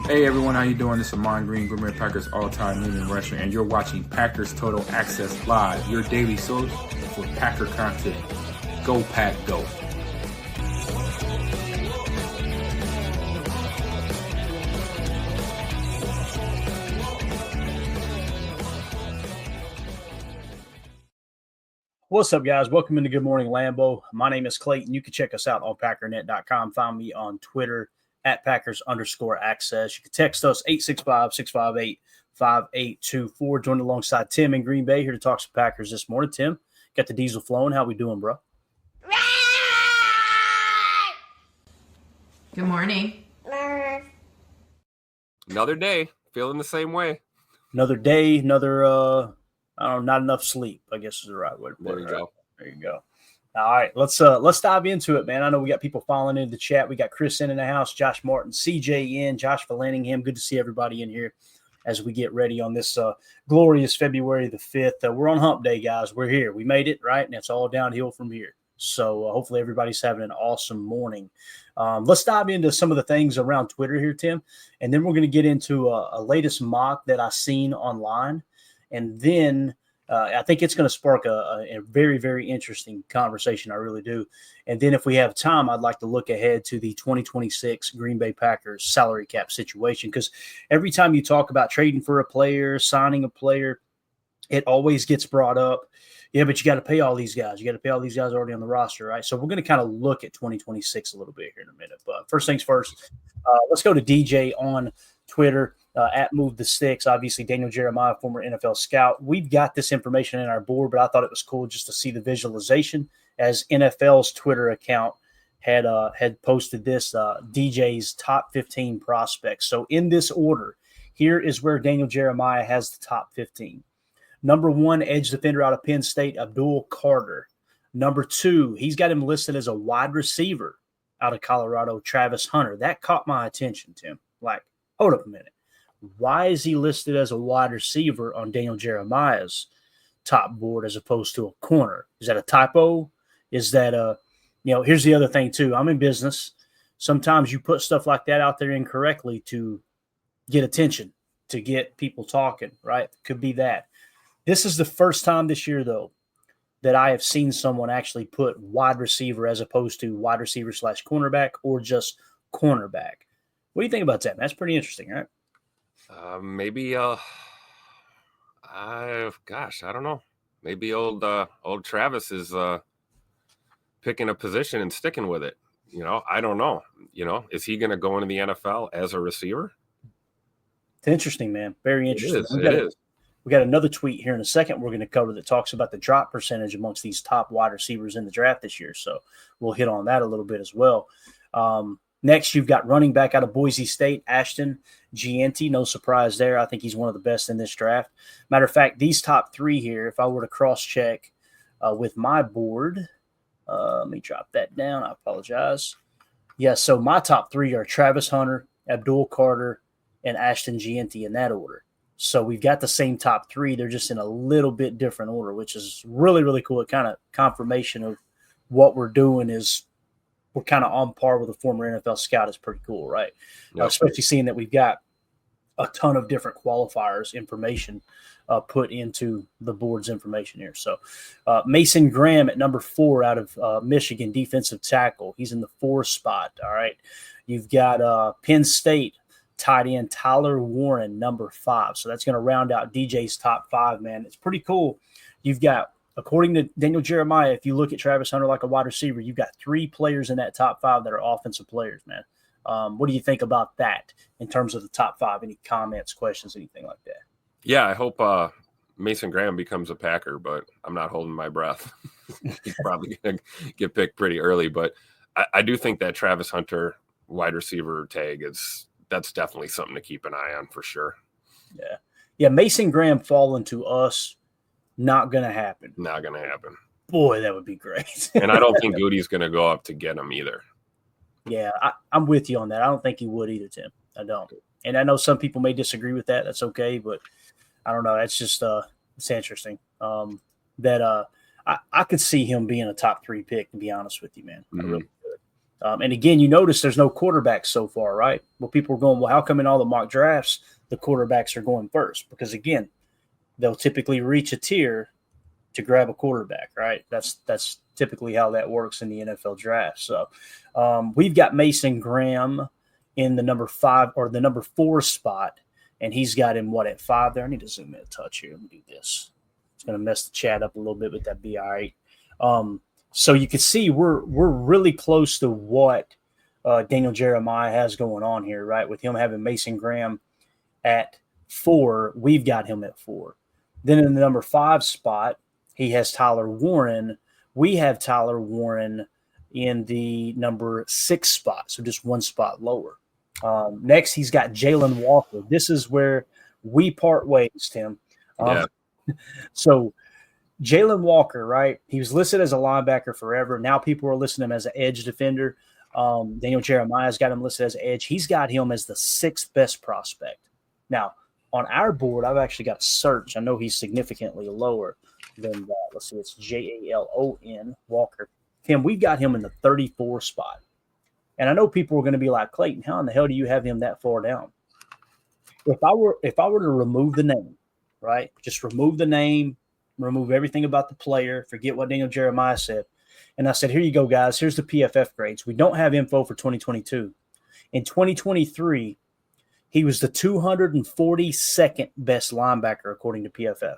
Hey everyone, how you doing? This is Amon Green, Green Bay Packers all-time leading rusher, and you're watching Packers Total Access Live, your daily source for Packer content. Go Pack, go! What's up, guys? Welcome into Good Morning Lambeau. My name is Clayton. You can check us out on Packernet.com. Find me on Twitter at Packers_access. You can text us 865-658-5824. Joined alongside Tim in Green Bay here to talk some Packers this morning. Tim, got the diesel flowing. How we doing, bro? Good morning. Another day, feeling the same way. Another day, another I don't know, not enough sleep, I guess is the right way to put it. There you go. There you go. All right, let's dive into it, man. I know we got people following into the chat. We got Chris in the house, Josh Martin, CJ in, Josh Vallanningham. Good to see everybody in here as we get ready on this glorious February the 5th. We're on hump day, guys. We're here. We made it, right? And it's all downhill from here. So hopefully everybody's having an awesome morning. Let's dive into some of the things around Twitter here, Tim, and then we're going to get into a latest mock that I seen online. And then I think it's going to spark a very, very interesting conversation. I really do. And then if we have time, I'd like to look ahead to the 2026 Green Bay Packers salary cap situation, because every time you talk about trading for a player, signing a player, it always gets brought up. Yeah, but you got to pay all these guys. You got to pay all these guys already on the roster, right? So we're going to kind of look at 2026 a little bit here in a minute. But first things first, let's go to DJ on Twitter. At Move the Sticks, obviously Daniel Jeremiah, former NFL scout. We've got this information in our board, but I thought it was cool just to see the visualization as NFL's Twitter account had posted this DJ's top 15 prospects. So in this order, here is where Daniel Jeremiah has the top 15. Number 1, edge defender out of Penn State, Abdul Carter. Number 2, he's got him listed as a wide receiver out of Colorado, Travis Hunter. That caught my attention, Tim. Like, hold up a minute. Why is he listed as a wide receiver on Daniel Jeremiah's top board as opposed to a corner? Is that a typo? Is that here's the other thing too. I'm in business. Sometimes you put stuff like that out there incorrectly to get attention, to get people talking, right? Could be that. This is the first time this year, though, that I have seen someone actually put wide receiver as opposed to wide receiver / cornerback or just cornerback. What do you think about that? That's pretty interesting, right? Maybe I don't know. Maybe old Travis is picking a position and sticking with it. I don't know. Is he going to go into the NFL as a receiver? It's interesting, man. Very interesting. It is. We got another tweet here in a second we're going to cover that talks about the drop percentage amongst these top wide receivers in the draft this year. So we'll hit on that a little bit as well. Next, you've got running back out of Boise State, Ashton Gianti. No surprise there. I think he's one of the best in this draft. Matter of fact, these top 3 here, if I were to cross-check with my board, let me drop that down. I apologize. Yeah, so my top 3 are Travis Hunter, Abdul Carter, and Ashton Gianti in that order. So we've got the same top 3. They're just in a little bit different order, which is really, really cool. It kind of confirmation of what we're doing is we're kind of on par with a former NFL scout. Is pretty cool, right? Yep. Especially seeing that we've got a ton of different qualifiers information put into the board's information here. So Mason Graham at number 4 out of Michigan, defensive tackle. He's in the 4 spot, all right? You've got Penn State tight end Tyler Warren, number 5. So that's going to round out DJ's top 5, man. It's pretty cool. You've got, according to Daniel Jeremiah, if you look at Travis Hunter like a wide receiver, you've got 3 players in that top 5 that are offensive players, man. What do you think about that in terms of the top 5? Any comments, questions, anything like that? Yeah, I hope Mason Graham becomes a Packer, but I'm not holding my breath. He's probably going to get picked pretty early, but I do think that Travis Hunter wide receiver tag that's definitely something to keep an eye on for sure. Yeah, Mason Graham falling to us, not going to happen. Not going to happen. Boy, that would be great. And I don't think Goody's going to go up to get him either. Yeah, I'm with you on that. I don't think he would either, Tim. I don't. And I know some people may disagree with that. That's okay, but I don't know. That's just it's interesting. I could see him being a top 3 pick, to be honest with you, man. Mm-hmm. I really could. And again, you notice there's no quarterbacks so far, right? Well, people are going, well, how come in all the mock drafts the quarterbacks are going first? Because again, they'll typically reach a tier to grab a quarterback, right? That's typically how that works in the NFL draft. So we've got Mason Graham in the number 5 or the number 4 spot, and he's got him at 5 there. I need to zoom in a touch here. Let me do this. It's going to mess the chat up a little bit, but that'd be all right. So you can see we're really close to what Daniel Jeremiah has going on here, right? With him having Mason Graham at 4, we've got him at 4. Then in the number 5 spot, he has Tyler Warren. We have Tyler Warren in the number 6 spot, so just one spot lower. Next, he's got Jalen Walker. This is where we part ways, Tim. So Jalen Walker, right? He was listed as a linebacker forever. Now people are listing him as an edge defender. Daniel Jeremiah's got him listed as an edge. He's got him as the 6th best prospect. Now, on our board, I've actually got a search. I know he's significantly lower than that. Let's see, it's Jalon Walker. Tim, we've got him in the 34 spot. And I know people are going to be like, Clayton, how in the hell do you have him that far down? If I were to remove the name, right? Just remove the name, remove everything about the player, forget what Daniel Jeremiah said. And I said, here you go, guys. Here's the PFF grades. We don't have info for 2022. In 2023, he was the 242nd best linebacker according to PFF.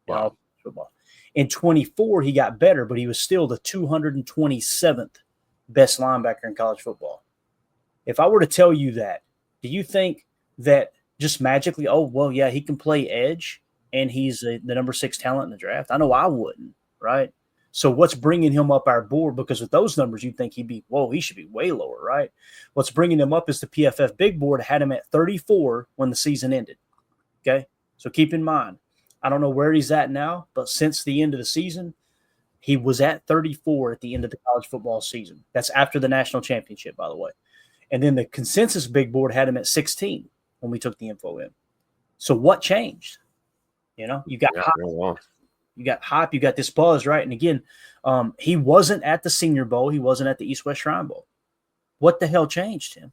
Wow. Football. In 24, he got better, but he was still the 227th best linebacker in college football. If I were to tell you that, do you think that just magically, oh, well, yeah, he can play edge and he's the number 6 talent in the draft? I know I wouldn't, right? So what's bringing him up our board? Because with those numbers, you'd think he should be way lower, right? What's bringing him up is the PFF big board had him at 34 when the season ended, okay? So keep in mind, I don't know where he's at now, but since the end of the season, he was at 34 at the end of the college football season. That's after the national championship, by the way. And then the consensus big board had him at 16 when we took the info in. So what changed? You got hype. You got hype. You got this buzz, right? And again, he wasn't at the Senior Bowl. He wasn't at the East-West Shrine Bowl. What the hell changed him?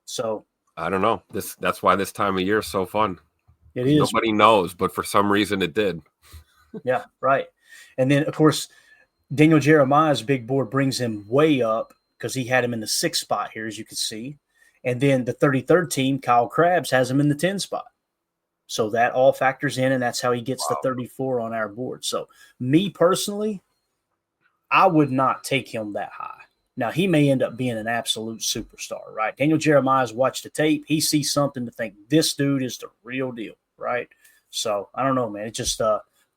So I don't know. That's why this time of year is so fun. It is. Nobody knows, but for some reason it did. Yeah, right. And then, of course, Daniel Jeremiah's big board brings him way up because he had him in the 6th spot here, as you can see. And then the 33rd team, Kyle Krabs, has him in the 10 spot. So that all factors in, and that's how he gets the 34 on our board. So me personally, I would not take him that high. Now, he may end up being an absolute superstar, right? Daniel Jeremiah's watched the tape. He sees something to think this dude is the real deal, right? So I don't know, man. It's just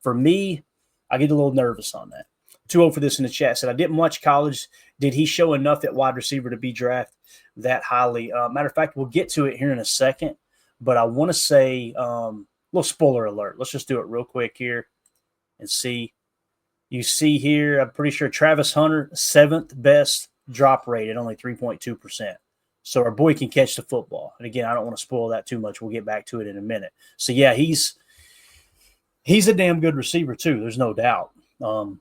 for me, I get a little nervous on that. 2-0 for this in the chat said, I didn't watch college. Did he show enough at wide receiver to be drafted that highly? Matter of fact, we'll get to it here in a second. But I want to say, little spoiler alert. Let's just do it real quick here and see. You see here, I'm pretty sure Travis Hunter, 7th best drop rate at only 3.2%. So our boy can catch the football. And again, I don't want to spoil that too much. We'll get back to it in a minute. So yeah, he's a damn good receiver too. There's no doubt. I'm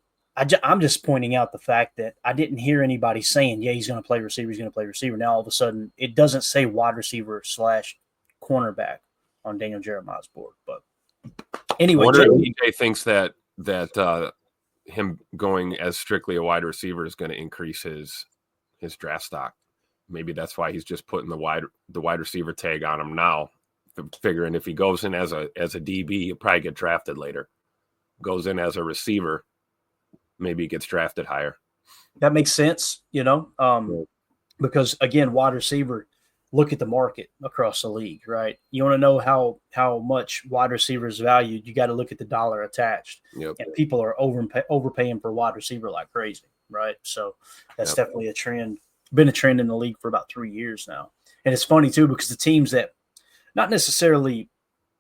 just pointing out the fact that I didn't hear anybody saying, yeah, he's going to play receiver. He's going to play receiver. Now all of a sudden, it doesn't say wide receiver / cornerback on Daniel Jeremiah's board. But anyway, DJ thinks that him going as strictly a wide receiver is going to increase his draft stock. Maybe that's why he's just putting the wide receiver tag on him now, figuring if he goes in as a DB, he'll probably get drafted later. Goes in as a receiver, maybe he gets drafted higher. That makes sense, because again, wide receiver. Look at the market across the league, right? You want to know how much wide receiver is valued, you got to look at the dollar attached. Yep. And people are overpaying for wide receiver like crazy, right? So that's definitely a trend. Been a trend in the league for about 3 years now. And it's funny, too, because the teams that not necessarily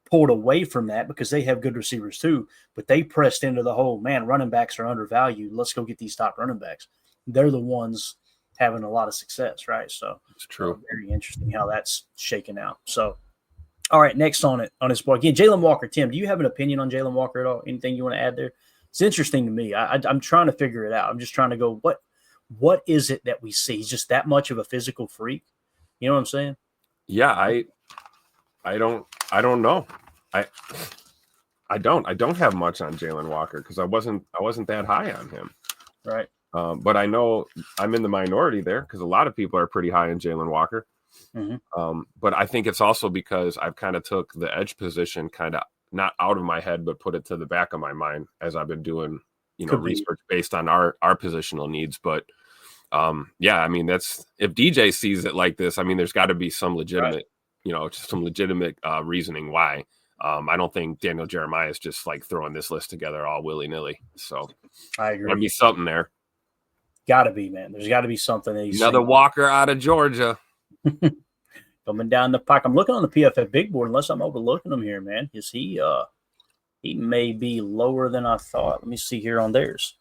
pulled away from that because they have good receivers, too, but they pressed into the whole, man, running backs are undervalued. Let's go get these top running backs. They're the ones having a lot of success, right? So it's true. Very interesting how that's shaken out. So, all right, next on his board again, Jalen Walker. Tim, do you have an opinion on Jalen Walker at all? Anything you want to add there? It's interesting to me. I'm trying to figure it out. I'm just trying to go What is it that we see? He's just that much of a physical freak. You know what I'm saying? Yeah, I don't know. I don't have much on Jalen Walker because I wasn't that high on him. Right. But I know I'm in the minority there because a lot of people are pretty high on Jalen Walker. Mm-hmm. But I think it's also because I've kind of took the edge position kind of not out of my head, but put it to the back of my mind as I've been doing, research based on our positional needs. But yeah, I mean, that's if DJ sees it like this, I mean, there's got to be some legitimate, some legitimate reasoning why. I don't think Daniel Jeremiah is just like throwing this list together all willy nilly. So I agree. There'll be something there. Got to be, man. There's got to be something that he's another saying. Walker out of Georgia. Coming down the pike. I'm looking on the PFF big board, unless I'm overlooking him here, man. Is he may be lower than I thought. Let me see here on theirs.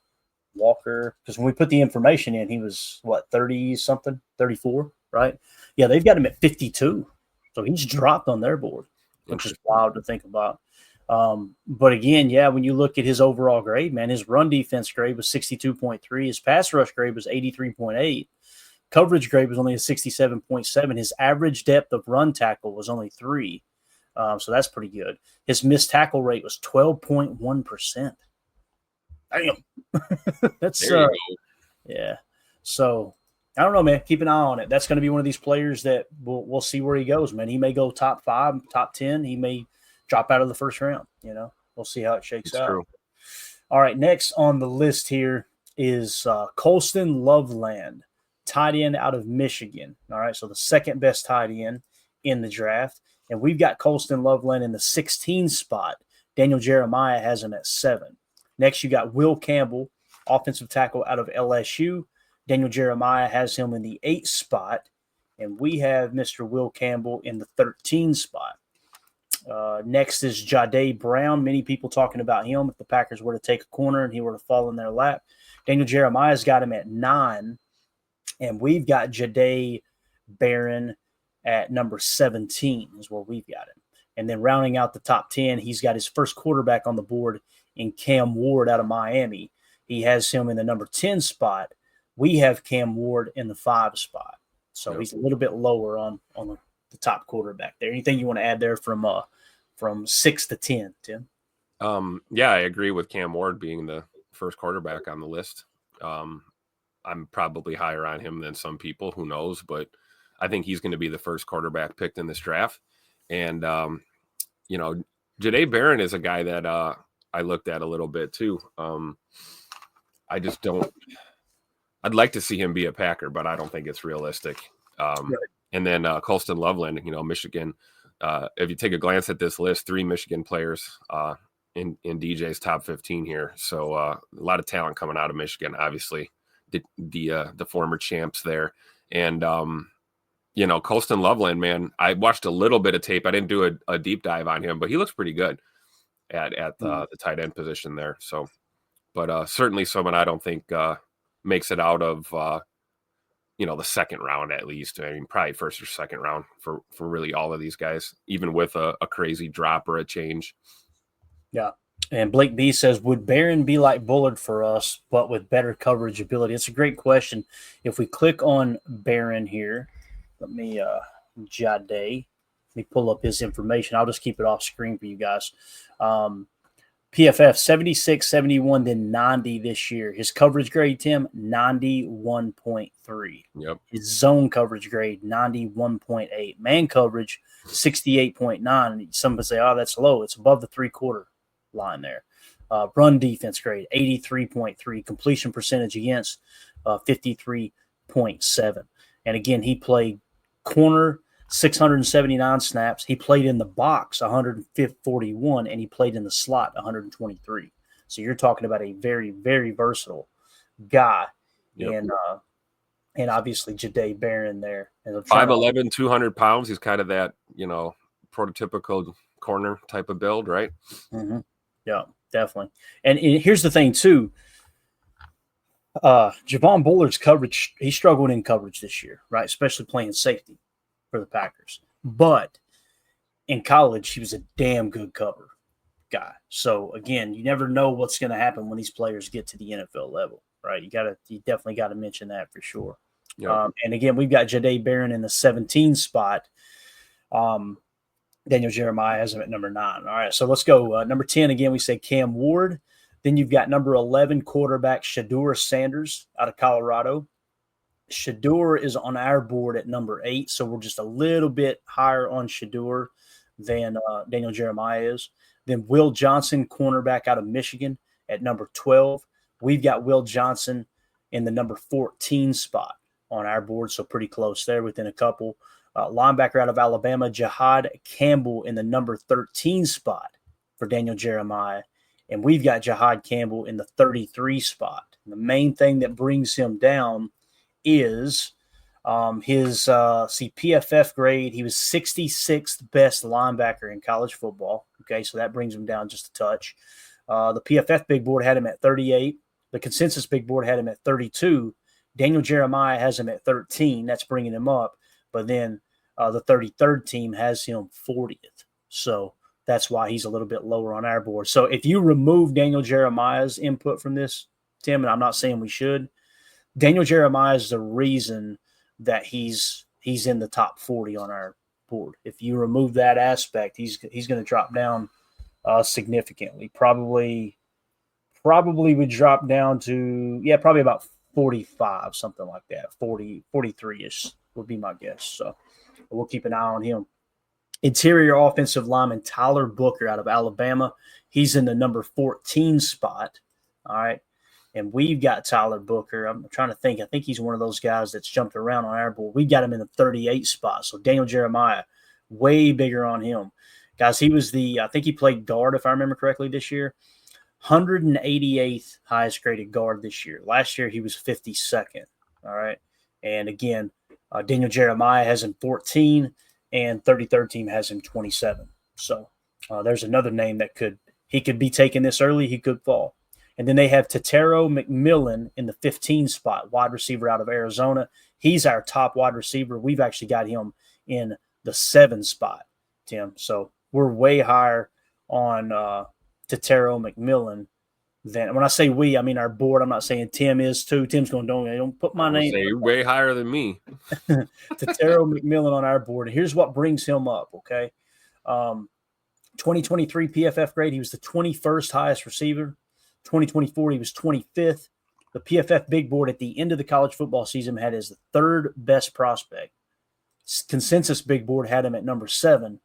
Walker, because when we put the information in, he was what, 30 something, 34, right? Yeah, they've got him at 52. So he's dropped on their board, which is wild to think about. But again, yeah, when you look at his overall grade, man, his run defense grade was 62.3. His pass rush grade was 83.8. Coverage grade was only a 67.7. His average depth of run tackle was only 3. So that's pretty good. His missed tackle rate was 12.1%. Damn. That's yeah. So I don't know, man. Keep an eye on it. That's going to be one of these players that we'll see where he goes, man. He may go top 5, top 10. He may drop out of the first round. We'll see how it shakes out. True. All right, next on the list here is Colston Loveland, tight end out of Michigan. All right, so the second best tight end in the draft. And we've got Colston Loveland in the 16 spot. Daniel Jeremiah has him at 7. Next, you got Will Campbell, offensive tackle out of LSU. Daniel Jeremiah has him in the 8th spot. And we have Mr. Will Campbell in the 13 spot. Next is Jahdae Brown. Many people talking about him if the Packers were to take a corner and he were to fall in their lap. Daniel Jeremiah's got him at 9. And we've got Jahdae Barron at number 17 is where we've got him. And then rounding out the top 10, he's got his first quarterback on the board in Cam Ward out of Miami. He has him in the number 10 spot. We have Cam Ward in the 5 spot. So he's a little bit lower on the top quarterback there. Anything you want to add there from 6 to 10, Tim? Yeah, I agree with Cam Ward being the first quarterback on the list. I'm probably higher on him than some people, who knows, but I think he's going to be the first quarterback picked in this draft. And, Jahdae Barron is a guy that I looked at a little bit too. I just don't – I'd like to see him be a Packer, but I don't think it's realistic. Right. And then Colston Loveland, Michigan. If you take a glance at this list, 3 Michigan players in DJ's top 15 here. So a lot of talent coming out of Michigan, obviously. The former champs there. And, Colston Loveland, man, I watched a little bit of tape. I didn't do a deep dive on him, but he looks pretty good at the tight end position there. So, but certainly someone I don't think makes it out of, the second round at least. I mean, probably first or second round for really all of these guys, even with a crazy drop or a change. Yeah. And Blake B says, would Barron be like Bullard for us, but with better coverage ability? It's a great question. If we click on Barron here, let me Jahdae. Let me pull up his information. I'll just keep it off screen for you guys. PFF 76, 71, then 90 this year. His coverage grade, Tim, 91.3. Yep. His zone coverage grade, 91.8. Man coverage, 68.9. Some would say, oh, that's low. It's above the 3/4 line there. Run defense grade, 83.3. Completion percentage against 53.7. And again, he played corner 679 snaps. He played in the box 141, and he played in the slot 123. So you're talking about a very, very versatile guy. Yep. And obviously Jahdae Barron there. 5'11", 200 pounds. He's kind of that, prototypical corner type of build, right? Mm-hmm. Yeah, definitely. And here's the thing too. Javon Bullard's coverage, he struggled in coverage this year, right? Especially playing safety for the Packers. But in college, he was a damn good cover guy. So, again, you never know what's going to happen when these players get to the NFL level. right? You definitely got to mention that for sure. Yeah. And again, we've got Jahdae Barron in the 17 spot. Daniel Jeremiah has him at number 9. All right, so let's go. Number 10, again, we say Cam Ward. Then you've got number 11 quarterback Shedeur Sanders out of Colorado. Shedeur is on our board at number 8, so we're just a little bit higher on Shedeur than Daniel Jeremiah is. Then Will Johnson, cornerback out of Michigan, at number 12. We've got Will Johnson in the number 14 spot on our board, so pretty close there, within a couple. Linebacker out of Alabama, Jahad Campbell in the number 13 spot for Daniel Jeremiah. And we've got Jahad Campbell in the 33 spot. And the main thing that brings him down is his PFF grade. He was 66th best linebacker in college football. Okay, so that brings him down just a touch. The PFF big board had him at 38. The consensus big board had him at 32. Daniel Jeremiah has him at 13. That's bringing him up. But then the 33rd team has him 40th. So that's why he's a little bit lower on our board. So if you remove Daniel Jeremiah's input from this, Tim, and I'm not saying we should, Daniel Jeremiah is the reason that he's in the top 40 on our board. If you remove that aspect, he's going to drop down significantly. Probably would drop down to, probably about 45, something like that. 40, 43-ish would be my guess. So we'll keep an eye on him. Interior offensive lineman Tyler Booker out of Alabama. He's in the number 14 spot. All right. And we've got Tyler Booker. I'm trying to think. I think he's one of those guys that's jumped around on our board. We got him in the 38 spot. So Daniel Jeremiah, way bigger on him. Guys, he was I think he played guard, if I remember correctly, this year. 188th highest graded guard this year. Last year, he was 52nd. All right. And again, Daniel Jeremiah has him 14, and 33rd team has him 27. So there's another name that he could be taken this early. He could fall. And then they have Tetairoa McMillan in the 15 spot, wide receiver out of Arizona. He's our top wide receiver. We've actually got him in the 7 spot, Tim. So we're way higher on Tetairoa McMillan than, when I say we, I mean our board. I'm not saying Tim is too. Tim's going, don't put my name. Say way higher than me. Tetairoa McMillan on our board. And here's what brings him up, okay? 2023 PFF grade, he was the 21st highest receiver. 2024, he was 25th. The PFF big board at the end of the college football season had his 3rd best prospect. Consensus big board had him at number 7.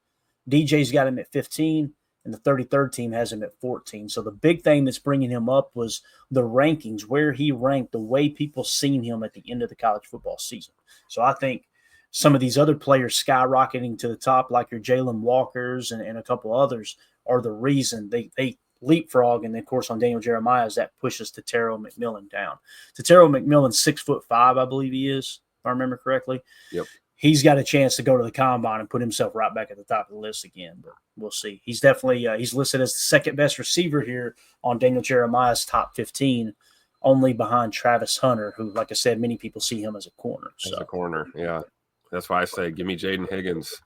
DJ's got him at 15, and the 33rd team has him at 14. So the big thing that's bringing him up was the rankings, where he ranked, the way people seen him at the end of the college football season. So I think some of these other players skyrocketing to the top, like your Jalen Walkers and a couple others, are the reason they leapfrog. And of course, on Daniel Jeremiah, that pushes Tetairoa McMillan down. Tetairoa McMillan, 6'5", I believe he is, if I remember correctly. Yep. He's got a chance to go to the combine and put himself right back at the top of the list again, but we'll see. He's definitely he's listed as the 2nd best receiver here on Daniel Jeremiah's top 15, only behind Travis Hunter, who, like I said, many people see him as a corner. As a corner, yeah. That's why I say, give me Jaden Higgins,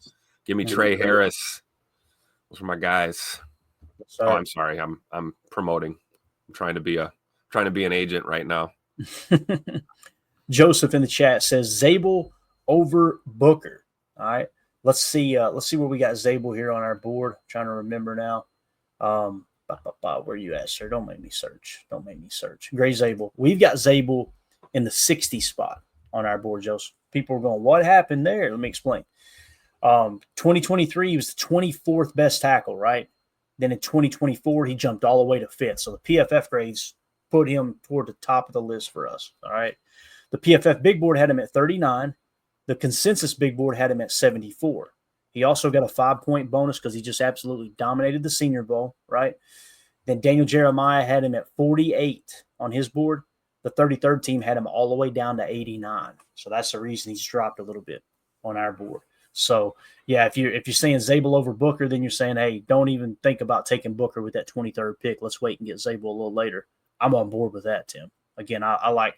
give me Trey Harris. Those are my guys. So, I'm sorry, I'm promoting. I'm trying to be an agent right now. Joseph in the chat says Zabel over Booker. All right. Let's see where we got Zabel here on our board. I'm trying to remember now. Where you at, sir? Don't make me search. Gray Zabel. We've got Zabel in the 60 spot on our board, Joseph. People are going, what happened there? Let me explain. 2023, he was the 24th best tackle, right? Then in 2024, he jumped all the way to 5th. So the PFF grades put him toward the top of the list for us. All right. The PFF big board had him at 39. The consensus big board had him at 74. He also got a 5-point bonus because he just absolutely dominated the Senior Bowl, right? Then Daniel Jeremiah had him at 48 on his board. The 33rd team had him all the way down to 89. So that's the reason he's dropped a little bit on our board. So, yeah, if you're saying Zabel over Booker, then you're saying, hey, don't even think about taking Booker with that 23rd pick. Let's wait and get Zabel a little later. I'm on board with that, Tim. Again, I like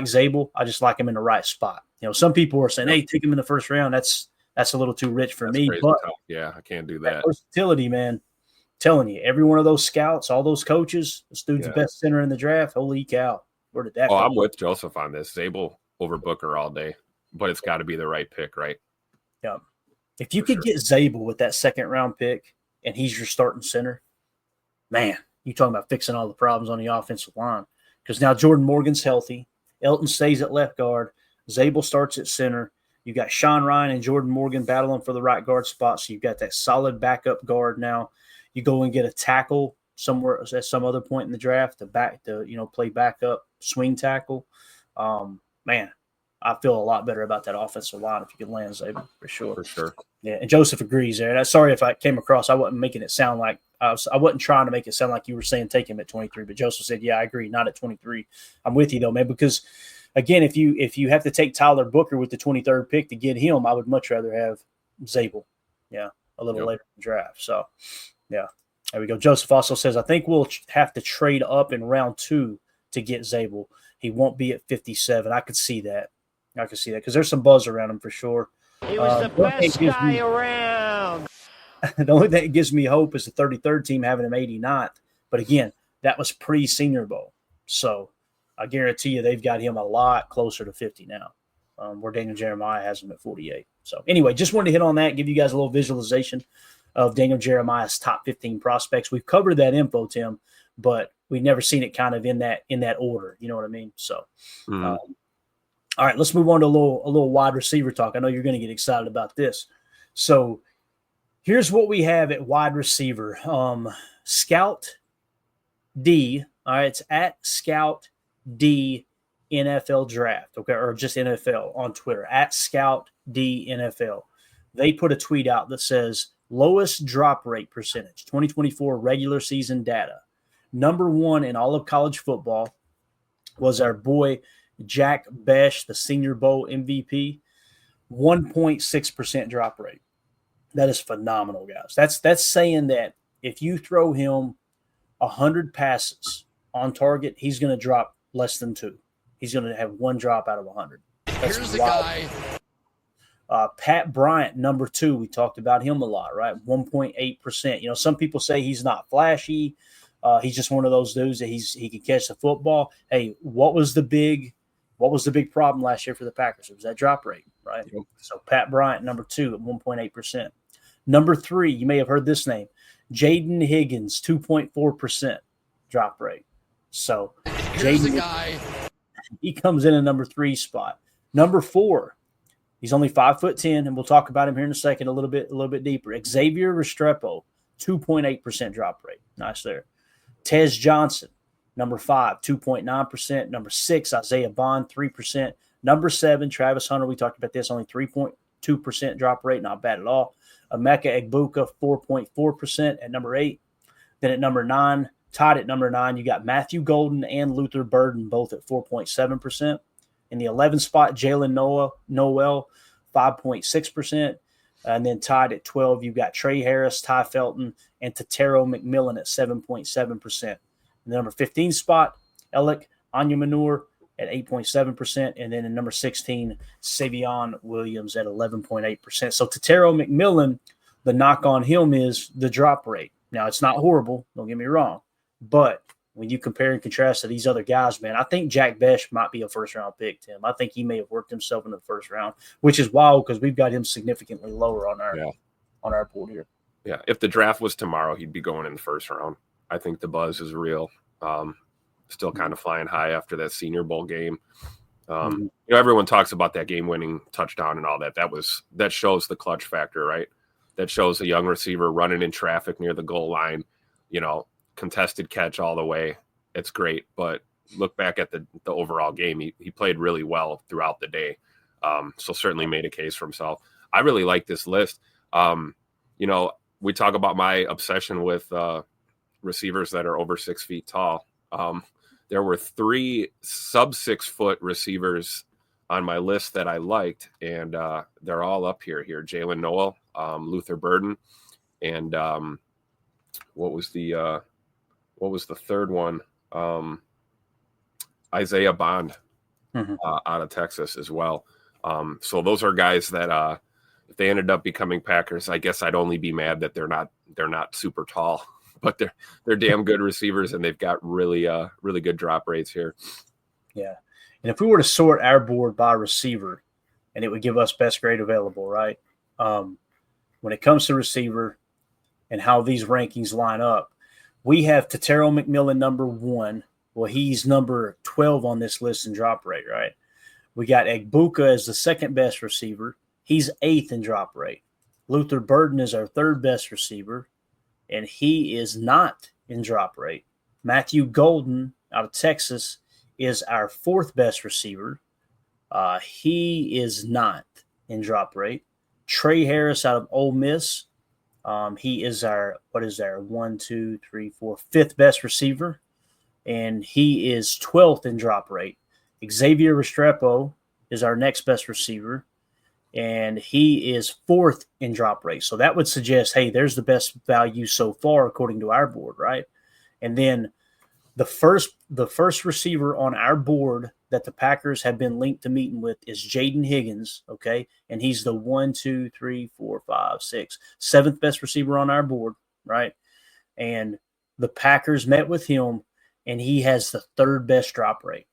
Zabel. I just like him in the right spot. You know, some people are saying, hey, take him in the first round. That's a little too rich for me. But yeah, I can't do that. Versatility, man. I'm telling you, every one of those scouts, all those coaches, this dude's the best center in the draft. Holy cow. Where did that Oh, come I'm with Joseph on this. Zabel over Booker all day, but it's got to be the right pick, right? Yeah. If you For could sure. get Zabel with that second-round pick and he's your starting center, man, you talking about fixing all the problems on the offensive line. Because now Jordan Morgan's healthy. Elton stays at left guard. Zabel starts at center. You got Sean Ryan and Jordan Morgan battling for the right guard spot. So you've got that solid backup guard now. You go and get a tackle somewhere at some other point in the draft to play backup swing tackle. Man, I feel a lot better about that offensive line if you could land Zabel for sure. For sure. Yeah, and Joseph agrees there. And I'm sorry if I came across, I wasn't making it sound like I wasn't trying to make it sound like you were saying take him at 23. But Joseph said, yeah, I agree, not at 23. I'm with you though, man, because again, if you have to take Tyler Booker with the 23rd pick to get him, I would much rather have Zabel. Yeah, a little later in the draft. So, yeah, there we go. Joseph also says, I think we'll have to trade up in round 2 to get Zabel. He won't be at 57. I could see that. Because there's some buzz around him for sure. He was the best guy around. The only thing that gives me hope is the 33rd team having him 89th. But again, that was pre-Senior Bowl. So I guarantee you they've got him a lot closer to 50 now, where Daniel Jeremiah has him at 48. So anyway, just wanted to hit on that, give you guys a little visualization of Daniel Jeremiah's top 15 prospects. We've covered that info, Tim, but we've never seen it kind of in that order. You know what I mean? So all right, let's move on to a little wide receiver talk. I know you're going to get excited about this. So here's what we have at wide receiver. Scout D. All right, it's at Scout D NFL Draft. Okay, or just NFL on Twitter at Scout D NFL. They put a tweet out that says lowest drop rate percentage 2024 regular season data. Number 1 in all of college football was our boy Jack Bech, the Senior Bowl MVP, 1.6% drop rate. That is phenomenal, guys. That's saying that if you throw him 100 passes on target, he's going to drop less than 2. He's going to have 1 drop out of 100. That's Here's the wild. guy. Pat Bryant, number 2, we talked about him a lot, right? 1.8%. You know, some people say he's not flashy. He's just one of those dudes that he can catch the football. Hey, what was the big problem last year for the Packers? It was that drop rate, right? Yep. So Pat Bryant, number 2 at 1.8%. Number 3, you may have heard this name, Jaden Higgins, 2.4% drop rate. So Here's the Jaden, guy. he comes in a number 3 spot. Number 4, he's only 5'10", and we'll talk about him here in a second a little bit deeper. Xavier Restrepo, 2.8% drop rate. Nice there. Tez Johnson, number 5, 2.9%. Number 6, Isaiah Bond, 3%. Number 7, Travis Hunter. We talked about this, only 3.2% drop rate. Not bad at all. Emeka Egbuka, 4.4% at number 8. Then at number 9, tied at number 9, you got Matthew Golden and Luther Burden, both at 4.7%. In the 11th spot, Jalen Noel, 5.6%. And then tied at 12, you've got Trey Harris, Ty Felton, and Tatero McMillan at 7.7%. In the number 15 spot, Alec Onyemanor at 8.7%. And then in number 16, Savion Williams at 11.8%. So Tatero McMillan, the knock on him is the drop rate. Now, it's not horrible, don't get me wrong. But when you compare and contrast to these other guys, man, I think Jack Bech might be a first-round pick, Tim. I think he may have worked himself into the first round, which is wild because we've got him significantly lower on our board here. Yeah, if the draft was tomorrow, he'd be going in the first round. I think the buzz is real. Still kind of flying high after that Senior Bowl game. You know, everyone talks about that game-winning touchdown and all that. That shows the clutch factor, right? That shows a young receiver running in traffic near the goal line. You know, contested catch all the way. It's great, but look back at the overall game. He played really well throughout the day. So certainly made a case for himself. I really like this list. You know, we talk about my obsession with receivers that are over 6 feet tall. There were 3 sub 6 foot receivers on my list that I liked, and they're all up here. Jalen Noel, Luther Burden, and what was the third one? Isaiah Bond out of Texas as well. So those are guys that if they ended up becoming Packers, I guess I'd only be mad that they're not super tall, but they're damn good receivers, and they've got really good drop rates here. Yeah. And if we were to sort our board by receiver, and it would give us best grade available, right? When it comes to receiver and how these rankings line up, we have Tetero McMillan number 1. Well, he's number 12 on this list in drop rate, right? We got Egbuka as the second best receiver. He's 8th in drop rate. Luther Burden is our 3rd best receiver, and he is not in drop rate. Matthew Golden out of Texas is our 4th best receiver. He is not in drop rate. Trey Harris out of Ole Miss. He is our 5th best receiver, and he is 12th in drop rate. Xavier Restrepo is our next best receiver, and he is 4th in drop rate. So that would suggest, hey, there's the best value so far according to our board, right? And then the first receiver on our board that the Packers have been linked to meeting with is Jaden Higgins, okay? And he's the 7th best receiver on our board, right? And the Packers met with him, and he has the 3rd best drop rate.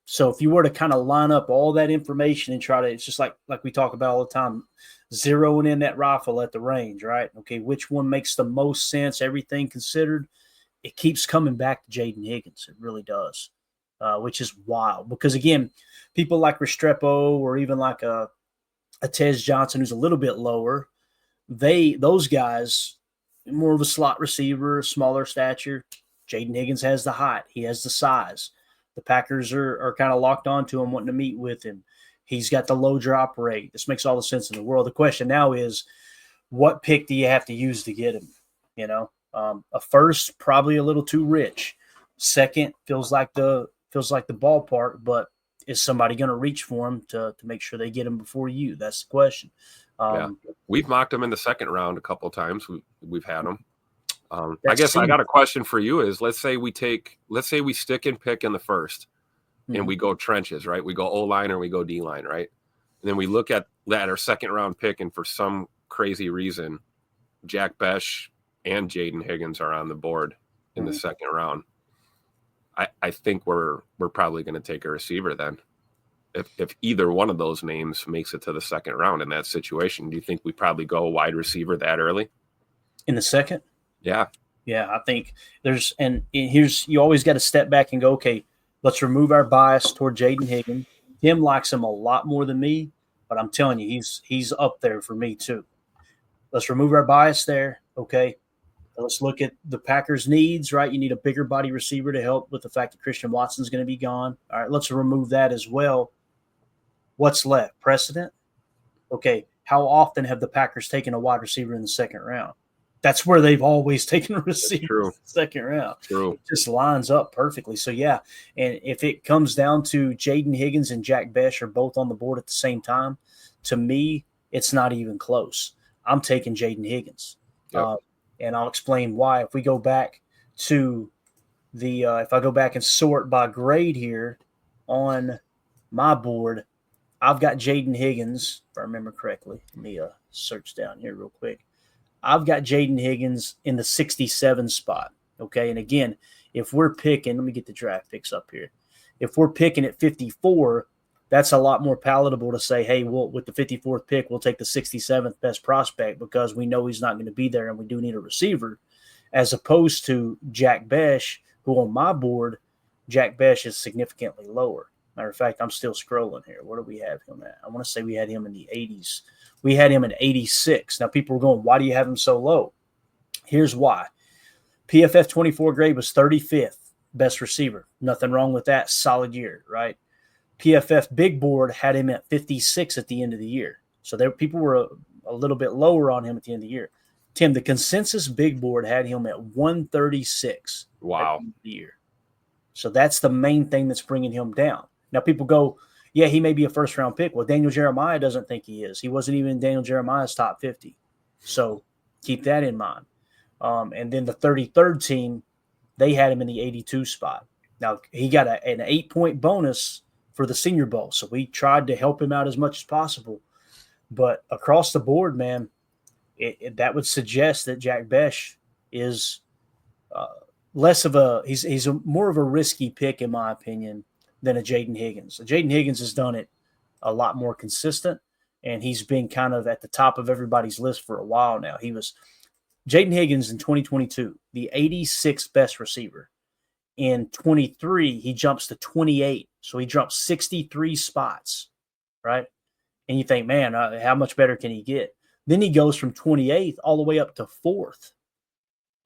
So if you were to kind of line up all that information and try to, it's just like we talk about all the time, zeroing in that rifle at the range, right? Okay, which one makes the most sense, everything considered? It keeps coming back to Jaden Higgins. It really does, which is wild. Because, again, people like Restrepo or even like a Tez Johnson who's a little bit lower, those guys, more of a slot receiver, smaller stature. Jaden Higgins has the height. He has the size. The Packers are kind of locked onto him, wanting to meet with him. He's got the low drop rate. This makes all the sense in the world. The question now is, what pick do you have to use to get him? You know, a first, probably a little too rich. Second, feels like the ballpark, but is somebody going to reach for him to make sure they get him before you? That's the question. We've mocked him in the second round a couple of times. We've had him. I guess I got a question for you is, let's say we stick and pick in the first, and we go trenches, right? We go O-line or we go D-line, right? And then we look at our second round pick, and for some crazy reason, Jack Besh and Jaden Higgins are on the board in the second round. I think we're probably going to take a receiver then. If either one of those names makes it to the second round in that situation, do you think we probably go wide receiver that early? In the second? Yeah. Yeah, I think you always got to step back and go, okay, let's remove our bias toward Jaden Higgins. Tim likes him a lot more than me, but I'm telling you, he's up there for me too. Let's remove our bias there, okay? Let's look at the Packers' needs, right? You need a bigger body receiver to help with the fact that Christian Watson's going to be gone. All right, let's remove that as well. What's left? Precedent? Okay, how often have the Packers taken a wide receiver in the second round? That's where they've always taken a receiver in the second round. True. It just lines up perfectly. So, yeah, and if it comes down to Jaden Higgins and Jack Besh are both on the board at the same time, to me, it's not even close. I'm taking Jaden Higgins. Yep. And I'll explain why. If we go back to if I go back and sort by grade here on my board, I've got Jaden Higgins, if I remember correctly. Let me search down here real quick. I've got Jaden Higgins in the 67 spot, okay? And again, if we're picking – let me get the draft picks up here. If we're picking at 54, that's a lot more palatable to say, hey, with the 54th pick, we'll take the 67th best prospect because we know he's not going to be there and we do need a receiver, as opposed to Jack Besh, who on my board, Jack Besh is significantly lower. Matter of fact, I'm still scrolling here. Where do we have him at? I want to say we had him in the 80s. We had him at 86. Now, people were going, why do you have him so low? Here's why. PFF 24 grade was 35th best receiver. Nothing wrong with that. Solid year, right? PFF Big Board had him at 56 at the end of the year. So people were a little bit lower on him at the end of the year. Tim, the consensus Big Board had him at 136 Wow. at the end of the year. So that's the main thing that's bringing him down. Now, people go, yeah, he may be a first-round pick. Well, Daniel Jeremiah doesn't think he is. He wasn't even in Daniel Jeremiah's top 50. So keep that in mind. And then the 33rd team, they had him in the 82 spot. Now, he got an 8-point bonus for the Senior Bowl, so we tried to help him out as much as possible. But across the board, man, that would suggest that Jack Besh is less of he's more of a risky pick, in my opinion, than a Jaden Higgins. Jaden Higgins has done it a lot more consistent, and he's been kind of at the top of everybody's list for a while now. He was Jaden Higgins in 2022, the 86th best receiver. In 23, he jumps to 28, so he jumps 63 spots, right? And you think, man, how much better can he get? Then he goes from 28th all the way up to 4th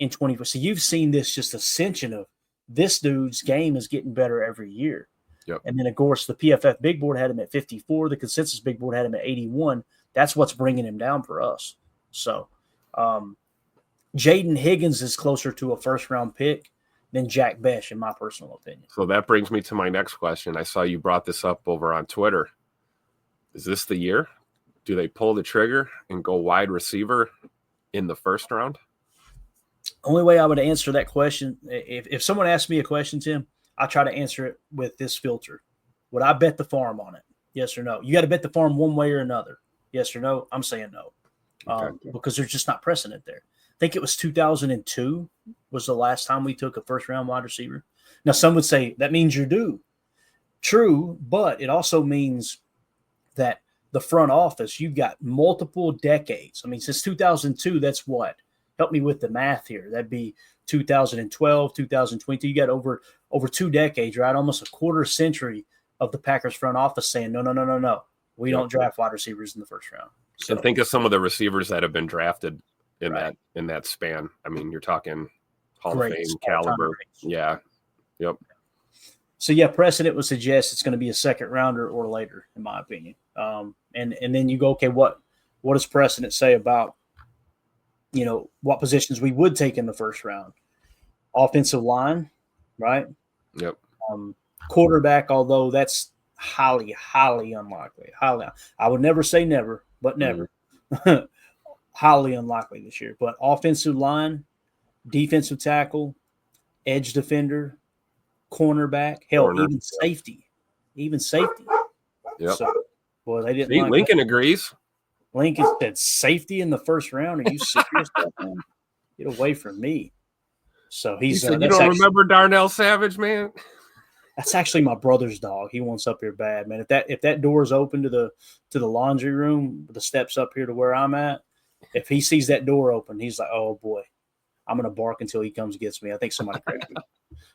in 24. So you've seen this just ascension of this dude's game is getting better every year. Yep. And then, of course, the PFF big board had him at 54. The consensus big board had him at 81. That's what's bringing him down for us. So Jaden Higgins is closer to a first-round pick than Jack Bech, in my personal opinion. So that brings me to my next question. I saw you brought this up over on Twitter. Is this the year? Do they pull the trigger and go wide receiver in the first round? Only way I would answer that question, if someone asks me a question, Tim, I try to answer it with this filter. Would I bet the farm on it? Yes or no? You got to bet the farm one way or another. Yes or no? I'm saying no. Because there's just not precedent there. I think it was 2002 was the last time we took a first-round wide receiver. Now, some would say that means you're due. True, but it also means that the front office, you've got multiple decades. I mean, since 2002, that's what? Help me with the math here. That'd be 2012, 2022. You got over 2 decades, right? Almost a quarter century of the Packers front office saying, no. We don't draft wide receivers in the first round. So and think of some of the receivers that have been drafted in that span. I mean, you're talking Hall of Fame caliber. Yeah. Yep. So yeah, precedent would suggest it's going to be a second rounder or later, in my opinion. And then you go, okay, what does precedent say about, what positions we would take in the first round? Offensive line, right? Yep. Quarterback, although that's highly, highly unlikely. I would never say never, but never. Mm-hmm. Highly unlikely this year. But offensive line, defensive tackle, edge defender, cornerback, even safety. Even safety. Yep. So, boy, they didn't. See, Lincoln agrees. Lincoln said safety in the first round. Are you serious? Man? Get away from me. So he said, you don't remember Darnell Savage, man? That's actually my brother's dog. He wants up here bad, man. If that door is open to the laundry room, the steps up here to where I'm at, if he sees that door open, he's like, oh boy, I'm gonna bark until he comes and gets me. I think somebody grabbed me.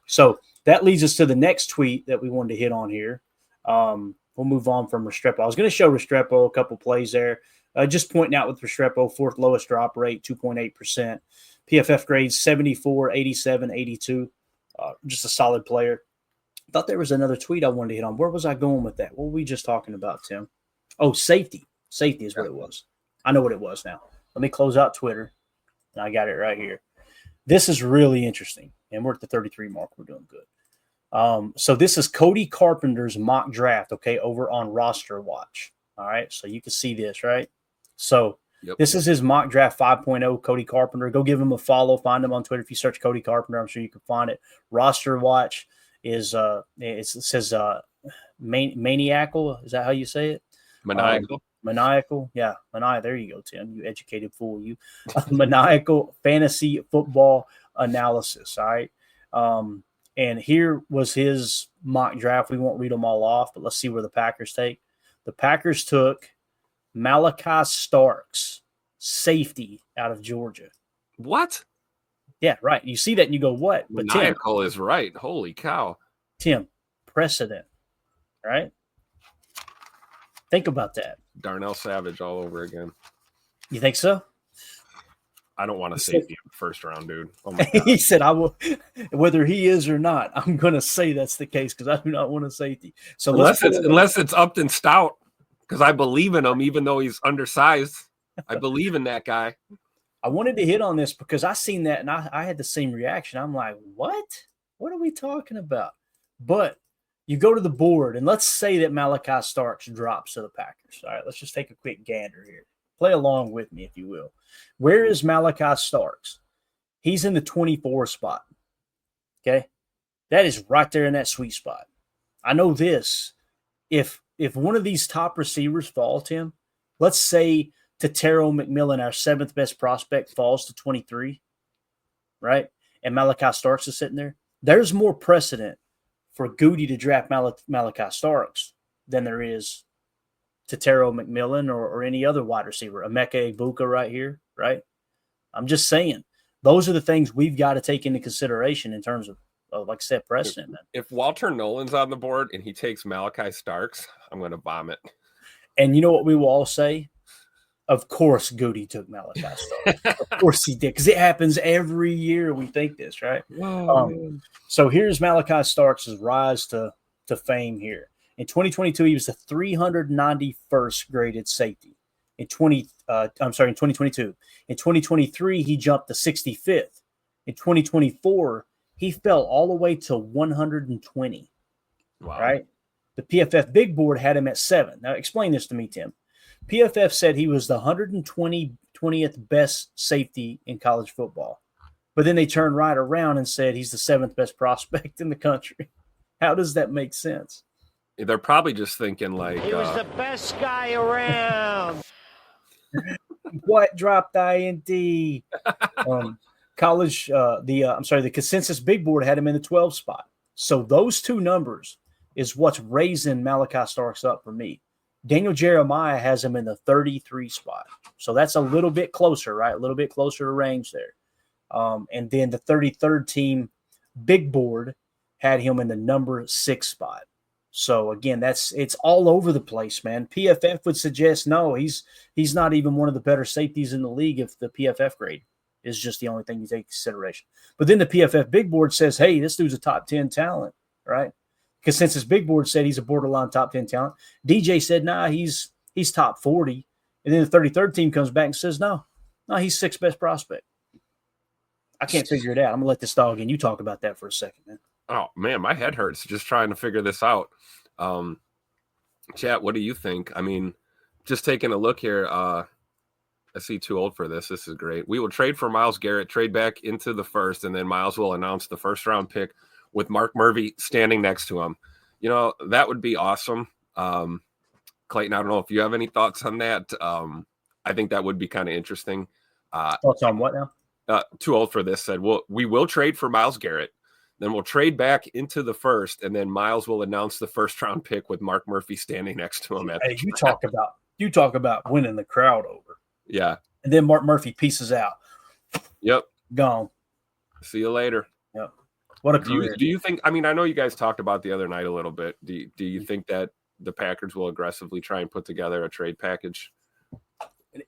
So that leads us to the next tweet that we wanted to hit on here. We'll move on from Restrepo. I was going to show Restrepo a couple plays there. Just pointing out with Restrepo, 4th lowest drop rate, 2.8%. PFF grades 74, 87, 82. Just a solid player. Thought there was another tweet I wanted to hit on. Where was I going with that? What were we just talking about, Tim? Oh, safety. Safety is what it was. I know what it was now. Let me close out Twitter. And I got it right here. This is really interesting. And we're at the 33 mark. We're doing good. So this is Cody Carpenter's mock draft, okay, over on Roster Watch. All right, so you can see this, right? So This is his mock draft 5.0, Cody Carpenter. Go give him a follow. Find him on Twitter. If you search Cody Carpenter, I'm sure you can find it. Roster Watch is it says maniacal. Is that how you say it? Maniacal. Maniacal. Yeah, maniacal. There you go, Tim. You educated fool. You maniacal fantasy football analysis. All right. And here was his mock draft. We won't read them all off, but let's see where the Packers take. The Packers took Malachi Starks, safety out of Georgia. What? Yeah, right. You see that and you go, what? But Maniacal is right. Holy cow. Tim, precedent, right? Think about that. Darnell Savage all over again. You think so? I don't want a safety in the first round, dude. Oh my God. He said, I will, whether he is or not, I'm going to say that's the case because I do not want a safety. So unless it's Upton Stout, because I believe in him, even though he's undersized. I believe in that guy. I wanted to hit on this because I seen that and I had the same reaction. I'm like, what? What are we talking about? But you go to the board and let's say that Malachi Starks drops to the Packers. All right, let's just take a quick gander here. Play along with me, if you will. Where is Malachi Starks? He's in the 24 spot. Okay? That is right there in that sweet spot. I know this. If one of these top receivers fall, Tim, let's say Tetairoa McMillan, our 7th best prospect, falls to 23, right? And Malachi Starks is sitting there. There's more precedent for Goody to draft Malachi Starks than there is Tetero McMillan or any other wide receiver. Emeka Egbuka right here, right? I'm just saying, those are the things we've got to take into consideration in terms of like set precedent. Man. If Walter Nolan's on the board and he takes Malachi Starks, I'm going to vomit. And you know what we will all say? Of course, Goody took Malachi Starks. Of course he did, because it happens every year. We think this, right? So here's Malachi Starks' rise to fame here. In 2022, he was the 391st graded safety. In 2022. In 2023, he jumped to 65th. In 2024, he fell all the way to 120. Wow. Right? The PFF Big Board had him at 7. Now, explain this to me, Tim. PFF said he was the 120th best safety in college football. But then they turned right around and said he's the 7th best prospect in the country. How does that make sense? They're probably just thinking like He was the best guy around. What dropped INT? The consensus Big Board had him in the 12th spot. So those two numbers is what's raising Malachi Starks up for me. Daniel Jeremiah has him in the 33 spot. So that's a little bit closer, right? A little bit closer to range there. And then the 33rd team Big Board had him in the number 6 spot. So again, it's all over the place, man. PFF would suggest no, he's not even one of the better safeties in the league if the PFF grade is just the only thing you take into consideration. But then the PFF Big Board says, hey, this dude's a top 10 talent, right? Consensus Big Board said he's a borderline top 10 talent. DJ said, nah, he's top 40. And then the 33rd team comes back and says, no, he's 6th best prospect. I can't figure it out. I'm going to let this dog in. You talk about that for a second, man. Oh, man, my head hurts just trying to figure this out. Chat, what do you think? I mean, just taking a look here, I see too old for this. This is great. We will trade for Myles Garrett, trade back into the first, and then Myles will announce the first-round pick with Mark Murphy standing next to him. You know, that would be awesome. Clayton, I don't know if you have any thoughts on that. I think that would be kind of interesting. Thoughts on what now? Too old for this said, well, we will trade for Myles Garrett. Then we'll trade back into the first, and then Myles will announce the first-round pick with Mark Murphy standing next to him. Hey, you talk about winning the crowd over. Yeah. And then Mark Murphy pieces out. Yep. Gone. See you later. Yep. What a career. Do you think – I mean, I know you guys talked about the other night a little bit. Do you think that the Packers will aggressively try and put together a trade package?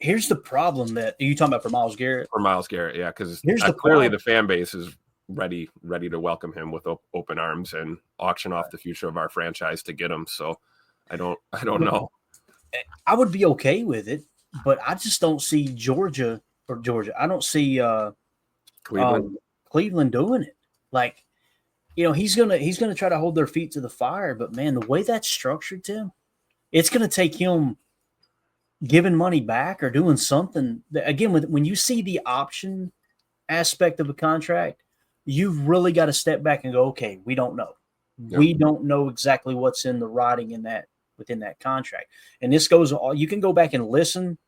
Here's the problem that – are you talking about for Myles Garrett? For Myles Garrett, yeah, because problem. clearly the fan base is ready to welcome him with open arms and auction off the future of our franchise to get him. So I don't know. I would be okay with it, but I just don't see Georgia. I don't see Cleveland doing it. Like, you know, he's gonna try to hold their feet to the fire. But man, the way that's structured, Tim, it's gonna take him giving money back or doing something. Again, when you see the option aspect of a contract, you've really got to step back and go, okay, we don't know. Yep. We don't know exactly what's in the writing within that contract. And this goes all, you can go back and listen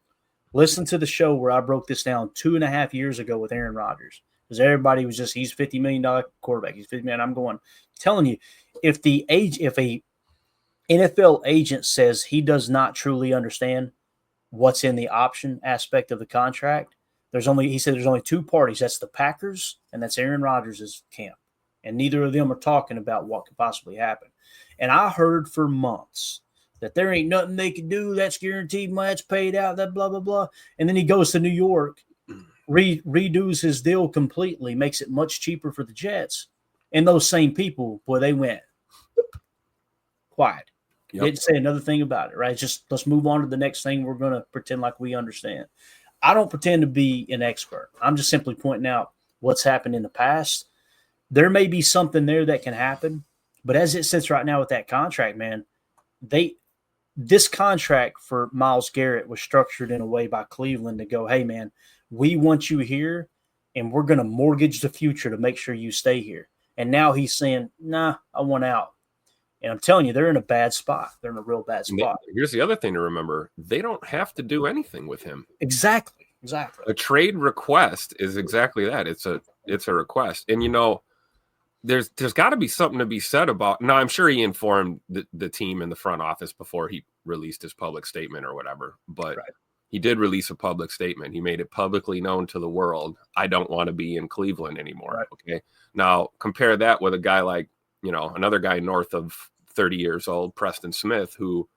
to the show where I broke this down 2.5 years ago with Aaron Rodgers. Because everybody was just, he's $50 million quarterback. He's $50 million. I'm telling you, if a NFL agent says he does not truly understand what's in the option aspect of the contract, he said there's only two parties. That's the Packers and that's Aaron Rodgers' camp. And neither of them are talking about what could possibly happen. And I heard for months that there ain't nothing they can do. That's guaranteed. That's paid out. That blah, blah, blah. And then he goes to New York, redoes his deal completely, makes it much cheaper for the Jets. And those same people, boy, they went quiet. Yep. Didn't say another thing about it, right? Just let's move on to the next thing. We're going to pretend like we understand. I don't pretend to be an expert. I'm just simply pointing out what's happened in the past. There may be something there that can happen, but as it sits right now with that contract, man, this contract for Myles Garrett was structured in a way by Cleveland to go, hey, man, we want you here, and we're going to mortgage the future to make sure you stay here. And now he's saying, nah, I want out. And I'm telling you, they're in a bad spot. They're in a real bad spot. Here's the other thing to remember. They don't have to do anything with him. Exactly. A trade request is exactly that. It's a request. And, you know, there's got to be something to be said about. Now, I'm sure he informed the team in the front office before he released his public statement or whatever, but he did release a public statement. He made it publicly known to the world, I don't want to be in Cleveland anymore. Right. Okay. Now compare that with a guy like, another guy north of 30 years old, Preston Smith, who,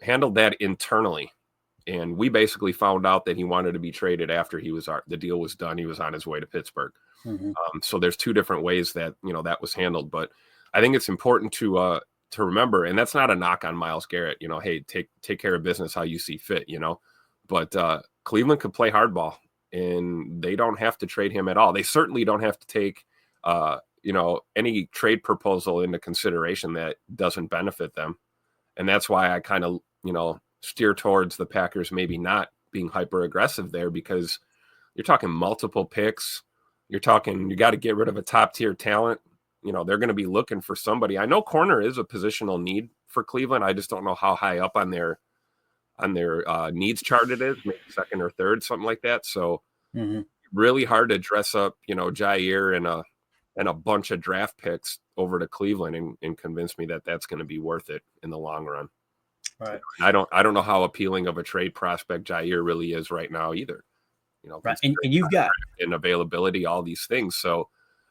handled that internally. And we basically found out that he wanted to be traded after the deal was done. He was on his way to Pittsburgh. Mm-hmm. So there's two different ways that, that was handled. But I think it's important to remember, and that's not a knock on Myles Garrett, hey, take care of business how you see fit, but Cleveland could play hardball and they don't have to trade him at all. They certainly don't have to take, any trade proposal into consideration that doesn't benefit them. And that's why I kind of, steer towards the Packers maybe not being hyper aggressive there, because you're talking multiple picks. You're talking, you got to get rid of a top tier talent. They're going to be looking for somebody. I know corner is a positional need for Cleveland. I just don't know how high up on their needs chart it is, maybe second or third, something like that. So really hard to dress up, Jair and a bunch of draft picks over to Cleveland and convince me that that's going to be worth it in the long run. Right. I don't know how appealing of a trade prospect Jair really is right now either. Right. And you've got availability, all these things. So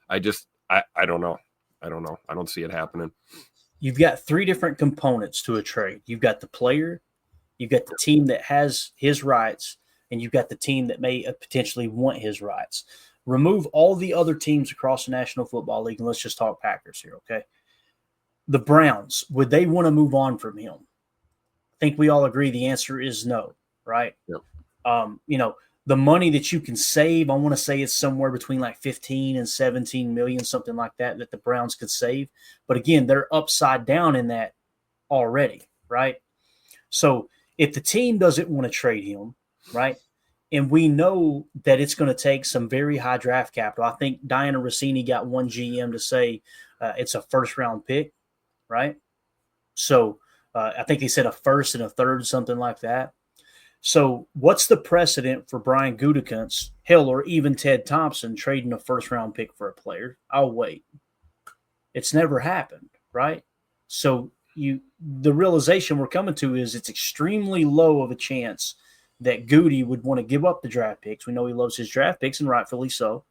I don't know. I don't see it happening. You've got three different components to a trade. You've got the player, you've got the team that has his rights, and you've got the team that may potentially want his rights. Remove all the other teams across the National Football League, and let's just talk Packers here, okay? The Browns, would they want to move on from him? I think we all agree the answer is no, right? Yep. The money that you can save, I want to say it's somewhere between like 15 and 17 million, something like that the Browns could save. But again, they're upside down in that already, right? So if the team doesn't want to trade him, right, and we know that it's going to take some very high draft capital. I think Diana Rossini got one GM to say it's a first-round pick, right? So I think he said a first and a third, something like that. So what's the precedent for Brian Gutekunst, hell, or even Ted Thompson trading a first-round pick for a player? I'll wait. It's never happened, right? So the realization we're coming to is it's extremely low of a chance that Goody would want to give up the draft picks. We know he loves his draft picks, and rightfully so.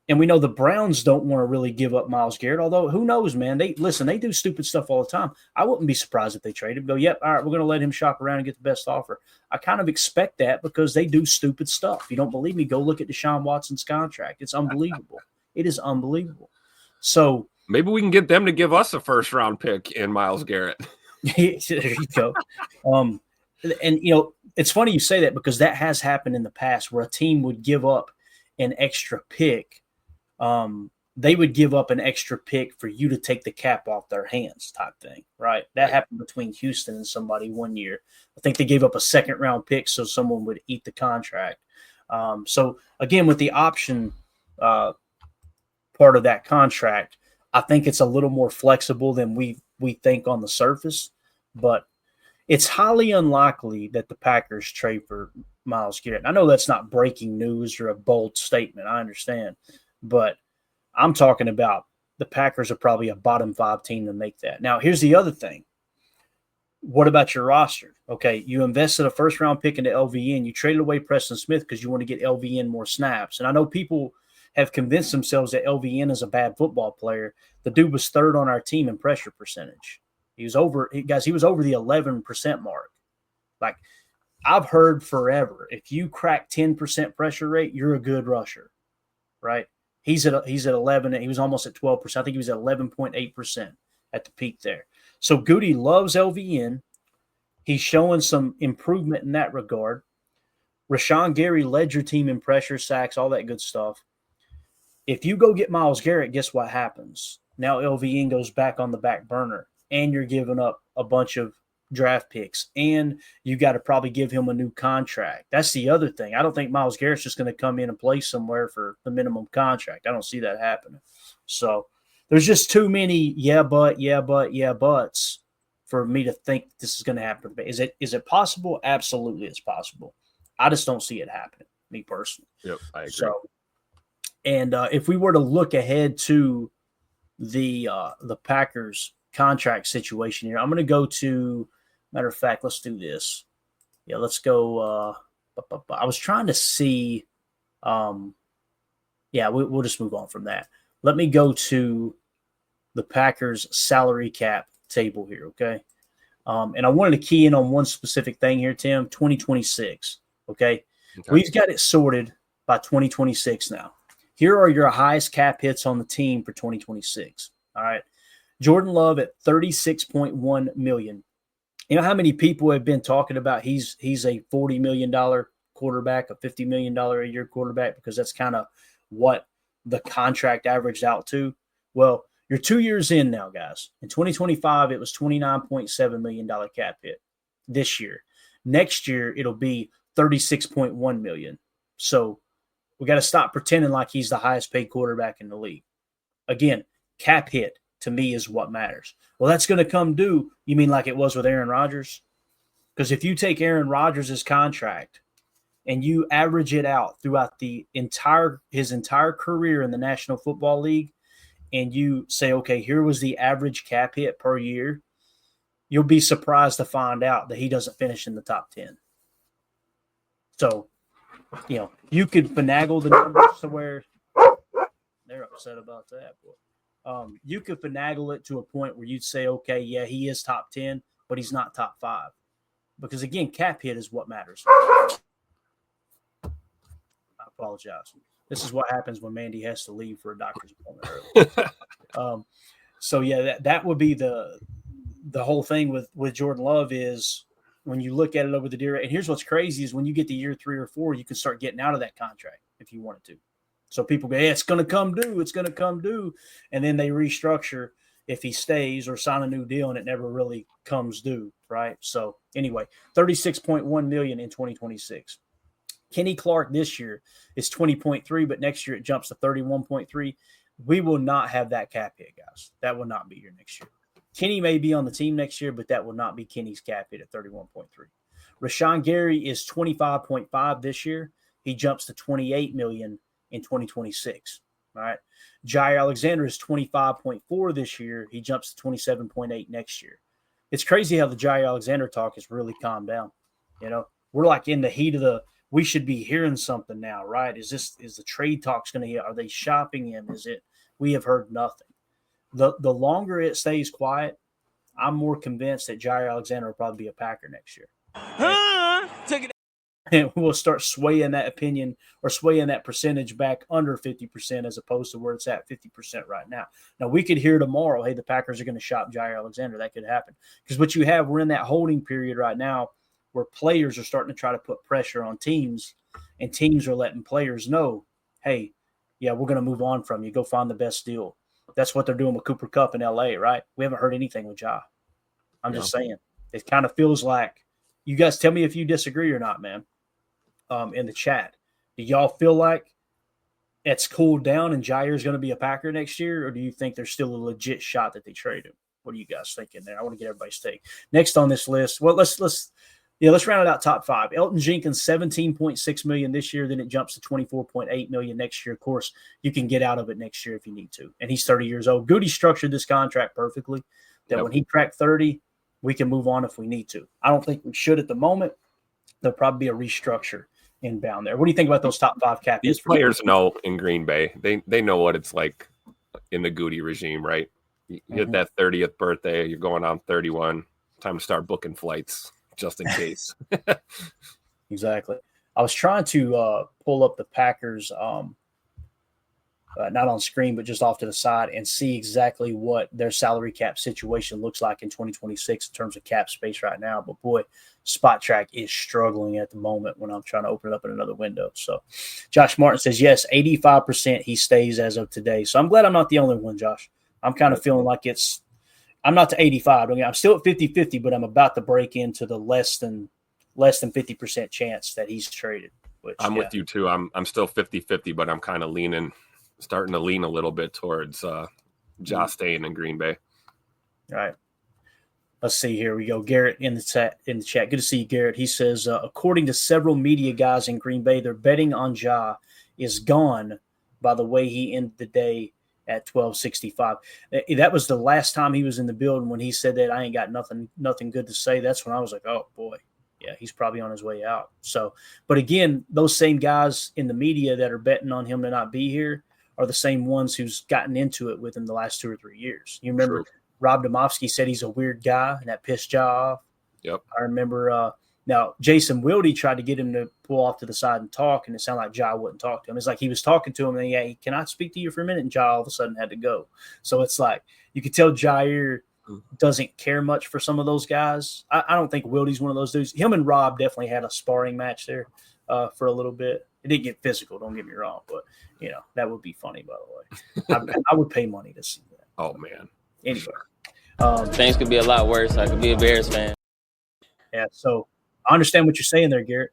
And we know the Browns don't want to really give up Myles Garrett, although who knows, man. They do stupid stuff all the time. I wouldn't be surprised if they trade him. Go, yep, all right, we're going to let him shop around and get the best offer. I kind of expect that because they do stupid stuff. If you don't believe me, go look at Deshaun Watson's contract. It's unbelievable. It is unbelievable. So maybe we can get them to give us a first-round pick in Myles Garrett. There you go. And, it's funny you say that because that has happened in the past where a team would give up an extra pick. They would give up an extra pick for you to take the cap off their hands type thing, right? That happened between Houston and somebody one year. I think they gave up a second-round pick so someone would eat the contract. So, again, with the option part of that contract, I think it's a little more flexible than we think on the surface, but it's highly unlikely that the Packers trade for Myles Garrett. I know that's not breaking news or a bold statement. I understand. But I'm talking about the Packers are probably a bottom 5 team to make that. Now, here's the other thing. What about your roster? Okay, you invested a first-round pick into LVN. You traded away Preston Smith because you want to get LVN more snaps. And I know people have convinced themselves that LVN is a bad football player. The dude was third on our team in pressure percentage. He was over the 11% mark. Like, I've heard forever, if you crack 10% pressure rate, you're a good rusher, right? He's at 11. He was almost at 12%. I think he was at 11.8% at the peak there. So Goody loves LVN. He's showing some improvement in that regard. Rashawn Gary led your team in pressure, sacks, all that good stuff. If you go get Myles Garrett, guess what happens? Now LVN goes back on the back burner, and you're giving up a bunch of draft picks, and you got to probably give him a new contract. That's the other thing. I don't think Myles Garrett's just going to come in and play somewhere for the minimum contract. I don't see that happening. So there's just too many buts for me to think this is going to happen. Is it possible? Absolutely, it's possible. I just don't see it happening, me personally. Yep, I agree. So And if we were to look ahead to the Packers contract situation here, I'm going to go to, matter of fact, let's do this. Yeah, let's go. I was trying to see. We'll just move on from that. Let me go to the Packers salary cap table here, okay? And I wanted to key in on one specific thing here, Tim, 2026, okay? We've got it sorted by 2026 now. Here are your highest cap hits on the team for 2026, all right? Jordan Love at $36.1 million. You know how many people have been talking about he's a $40 million quarterback, a $50 million a year quarterback, because that's kind of what the contract averaged out to? Well, you're 2 years in now, guys. In 2025, it was $29.7 million cap hit this year. Next year, it'll be $36.1 million. So we got to stop pretending like he's the highest paid quarterback in the league. Again, cap hit to me is what matters. Well, that's going to come due. You mean like it was with Aaron Rodgers? Because if you take Aaron Rodgers' contract and you average it out throughout his entire career in the National Football League, and you say, okay, here was the average cap hit per year, you'll be surprised to find out that he doesn't finish in the top 10. So, you could finagle the numbers to where they're upset about that. You could finagle it to a point where you'd say, okay, yeah, he is top 10, but he's not top 5. Because, again, cap hit is what matters. I apologize. This is what happens when Mandy has to leave for a doctor's appointment early. That would be the whole thing with Jordan Love is when you look at it over the year. And here's what's crazy is when you get to year 3 or 4, you can start getting out of that contract if you wanted to. So people go, hey, it's going to come due. It's going to come due. And then they restructure if he stays or sign a new deal, and it never really comes due, right? So anyway, $36.1 million in 2026. Kenny Clark this year is 20.3, but next year it jumps to 31.3. We will not have that cap hit, guys. That will not be here next year. Kenny may be on the team next year, but that will not be Kenny's cap hit at 31.3. Rashawn Gary is 25.5 this year. He jumps to 28 million in 2026. All right. Jair Alexander is 25.4 this year. He jumps to 27.8 next year. It's crazy how the Jair Alexander talk has really calmed down. We're like in the heat of we should be hearing something now, right? Is the trade talks going to hit? Are they shopping him? We have heard nothing. The longer it stays quiet, I'm more convinced that Jair Alexander will probably be a Packer next year. And we'll start swaying that opinion or swaying that percentage back under 50% as opposed to where it's at 50% right now. Now, we could hear tomorrow, hey, the Packers are going to shop Jair Alexander. That could happen. Because what you have, we're in that holding period right now where players are starting to try to put pressure on teams, and teams are letting players know, hey, yeah, we're going to move on from you. Go find the best deal. That's what they're doing with Cooper Kupp in L.A., right? We haven't heard anything with Ja. I'm just saying. It kind of feels like – you guys tell me if you disagree or not, man, in the chat. Do y'all feel like it's cooled down and Jair's going to be a Packer next year, or do you think there's still a legit shot that they trade him? What are you guys thinking there? I want to get everybody's take. Next on this list, well, let's round it out top 5. Elton Jenkins, $17.6 million this year. Then it jumps to $24.8 million next year. Of course, you can get out of it next year if you need to. And he's 30 years old. Goody structured this contract perfectly that when he cracked 30, we can move on if we need to. I don't think we should at the moment. There'll probably be a restructure inbound there. What do you think about those top 5 cap hits? These players know in Green Bay. They know what it's like in the Goody regime, right? You hit that 30th birthday, you're going on 31. Time to start booking flights just in case. Exactly. I was trying to pull up the Packers, not on screen, but just off to the side and see exactly what their salary cap situation looks like in 2026 in terms of cap space right now. But boy, Spot Track is struggling at the moment when I'm trying to open it up in another window. So Josh Martin says, yes, 85% he stays as of today. So I'm glad I'm not the only one, Josh. I'm kind of feeling like I'm not to 85. I'm still at 50-50, but I'm about to break into the less than 50% chance that he's traded. Which, I'm with you too. I'm still 50-50, but I'm kind of starting to lean a little bit towards Ja staying in Green Bay. All right. Let's see. Here we go. Garrett in the chat. Good to see you, Garrett. He says, according to several media guys in Green Bay, their betting on Ja is gone by the way he ended the day at 12:65. That was the last time he was in the building when he said that I ain't got nothing good to say. That's when I was like, oh boy, yeah, he's probably on his way out. So, but again, those same guys in the media that are betting on him to not be here are the same ones who's gotten into it within the last 2 or 3 years. You remember Rob Domofsky said he's a weird guy, and that pissed Ja off. Yep. I remember now Jason Wilde tried to get him to pull off to the side and talk, and it sounded like Ja wouldn't talk to him. It's like he was talking to him, and yeah, can I speak to you for a minute? And Ja all of a sudden had to go. So it's like you could tell Jair doesn't care much for some of those guys. I don't think Wilde's one of those dudes. Him and Rob definitely had a sparring match there for a little bit. It didn't get physical, don't get me wrong, but that would be funny, by the way. I would pay money to see that. Oh man. Anyway. Things could be a lot worse. I could be a Bears fan. Yeah, so I understand what you're saying there, Garrett,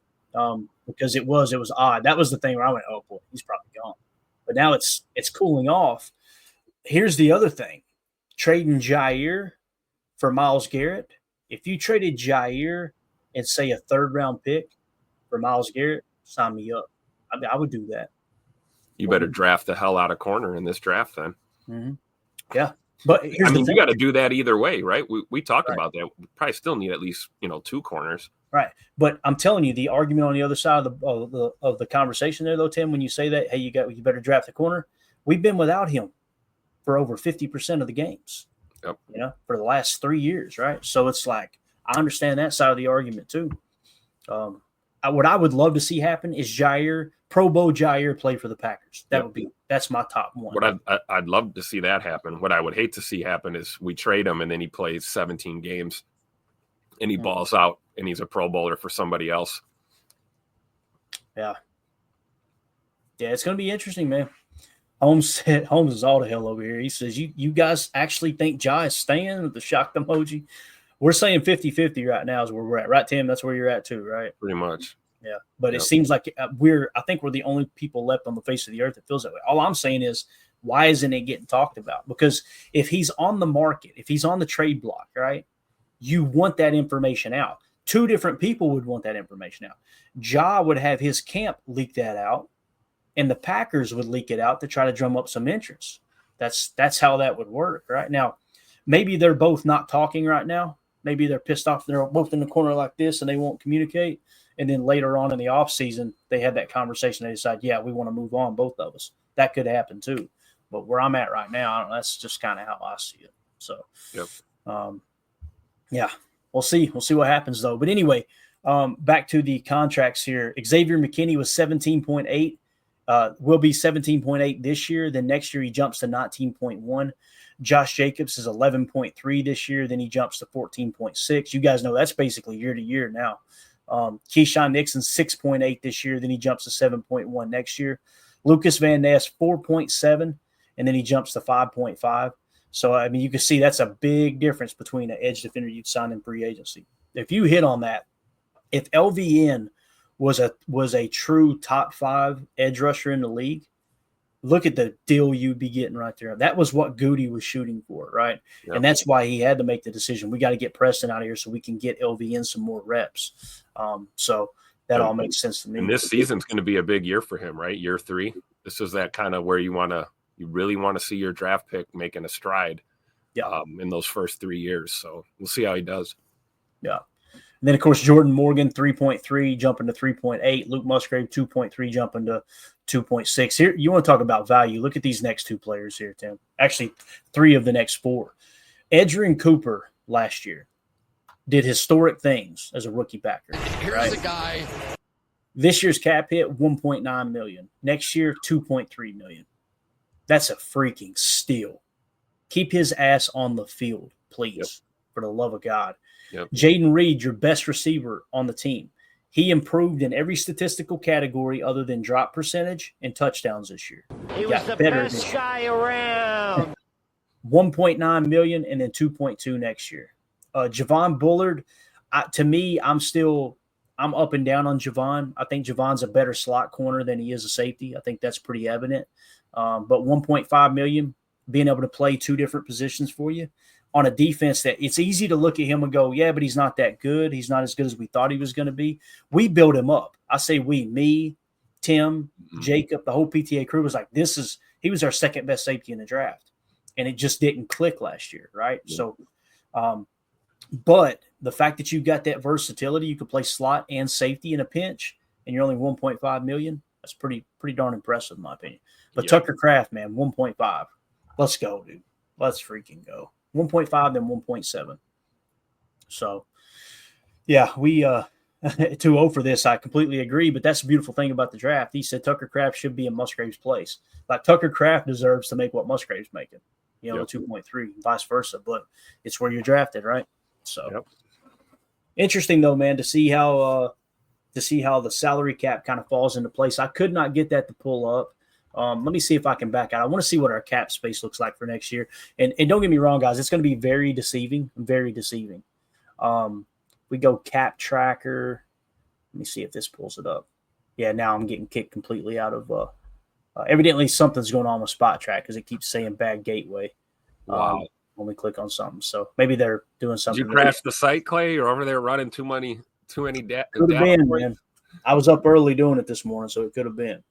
because it was odd. That was the thing where I went, oh boy, he's probably gone. But now it's cooling off. Here's the other thing. Trading Jair for Myles Garrett. If you traded Jair and say a 3rd-round pick for Myles Garrett, sign me up. I would do that. You better draft the hell out of corner in this draft then. Mm-hmm. Yeah. But here's I mean, you got to do that either way, right? We talked about that. We probably still need at least 2 corners, right? But I'm telling you, the argument on the other side of the conversation there, though, Tim, when you say that, hey, you better draft the corner. We've been without him for over 50% of the games. Yep. For the last 3 years, right? So it's like I understand that side of the argument too. What I would love to see happen is Pro Bowl Jair play for the Packers. That's my top one. What I'd love to see that happen. What I would hate to see happen is we trade him and then he plays 17 games and he balls out and he's a Pro Bowler for somebody else. Yeah. Yeah, it's going to be interesting, man. Holmes is all the hell over here. He says, you guys actually think Ja is staying with the shocked emoji? We're saying 50-50 right now is where we're at. Right, Tim? That's where you're at too, right? Pretty much. Yeah. But it seems like I think we're the only people left on the face of the earth that feels that way. All I'm saying is, why isn't it getting talked about? Because if he's on the market, if he's on the trade block, right, you want that information out. 2 different people would want that information out. Ja would have his camp leak that out, and the Packers would leak it out to try to drum up some interest. That's how that would work, right? Now, maybe they're both not talking right now. Maybe they're pissed off. They're both in the corner like this, and they won't communicate. And then later on in the offseason, they had that conversation. They decide, yeah, we want to move on, both of us. That could happen too. But where I'm at right now, I don't know, that's just kind of how I see it. So, yeah, we'll see. We'll see what happens, though. But anyway, back to the contracts here. Xavier McKinney was 17.8. Will be 17.8 this year. Then next year he jumps to 19.1. Josh Jacobs is 11.3 this year. Then he jumps to 14.6. You guys know that's basically year to year now. Keyshawn Nixon 6.8 this year. Then he jumps to 7.1 next year. Lucas Van Ness 4.7, and then he jumps to 5.5. So, I mean, you can see that's a big difference between an edge defender you'd sign in free agency. If you hit on that, if LVN was a true top 5 edge rusher in the league, look at the deal you'd be getting right there. That was what Goody was shooting for, right? Yep. And that's why he had to make the decision. We got to get Preston out of here so we can get LVN some more reps. So that all makes sense to me. And this season's going to be a big year for him, right? Year 3. This is that kind of where you really want to see your draft pick making a stride in those first 3 years. So we'll see how he does. Yeah. And then, of course, Jordan Morgan, 3.3, jumping to 3.8. Luke Musgrave, 2.3, jumping to 2.6. Here, you want to talk about value. Look at these next 2 players here, Tim. Actually, 3 of the next 4. Edgerrin Cooper last year did historic things as a rookie Packer. Here's a guy. This year's cap hit, $1.9 million. Next year, $2.3 million. That's a freaking steal. Keep his ass on the field, please, for the love of God. Yep. Jaden Reed, your best receiver on the team. He improved in every statistical category other than drop percentage and touchdowns this year. He was the best guy around. 1.9 million and then 2.2 next year. Javon Bullard, to me, I'm up and down on Javon. I think Javon's a better slot corner than he is a safety. I think that's pretty evident. But 1.5 million, being able to play 2 different positions for you on a defense that it's easy to look at him and go, yeah, but he's not that good. He's not as good as we thought he was going to be. We built him up. I say we, me, Tim, Jacob, the whole PTA crew was like, he was our second best safety in the draft. And it just didn't click last year, right? Yeah. So, but the fact that you got that versatility, you could play slot and safety in a pinch, and you're only 1.5 million. That's pretty darn impressive, in my opinion. But Tucker Kraft, man, 1.5. Let's go, dude. Let's freaking go. 1.5, then 1.7. So, yeah, we 2-0 for this. I completely agree, but that's the beautiful thing about the draft. He said Tucker Kraft should be in Musgrave's place. Like, Tucker Kraft deserves to make what Musgrave's making, the 2.3, vice versa. But it's where you're drafted, right? So, interesting though, man, to see how the salary cap kind of falls into place. I could not get that to pull up. Let me see if I can back out. I want to see what our cap space looks like for next year. And don't get me wrong, guys, it's going to be very deceiving. Very deceiving. We go cap tracker. Let me see if this pulls it up. Yeah, now I'm getting kicked completely out of evidently something's going on with Spot Track because it keeps saying bad gateway. Wow. When we click on something. So maybe they're doing something. Did you crash the site, Clay? You're over there running too many data. Could have been, man. I was up early doing it this morning, so it could have been.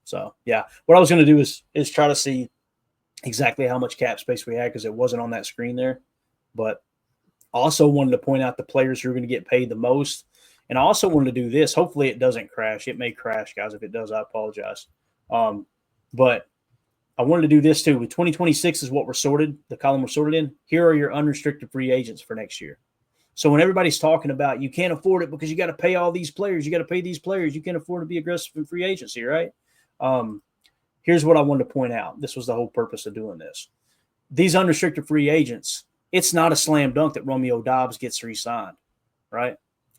So, yeah. What I was going to do is try to see exactly how much cap space we had because it wasn't on that screen there. But I also wanted to point out the players who are going to get paid the most. And I also wanted to do this. Hopefully it doesn't crash. It may crash, guys. If it does, I apologize. But I wanted to do this too. With 2026 is what we're sorted, the column we're sorted in. Here are your unrestricted free agents for next year. So when everybody's talking about you can't afford it because you got to pay all these players, you got to pay these players, you can't afford to be aggressive in free agency, right? Here's what I wanted to point out. This was the whole purpose of doing this. These unrestricted free agents, it's not a slam dunk that Romeo Dobbs gets re-signed, right?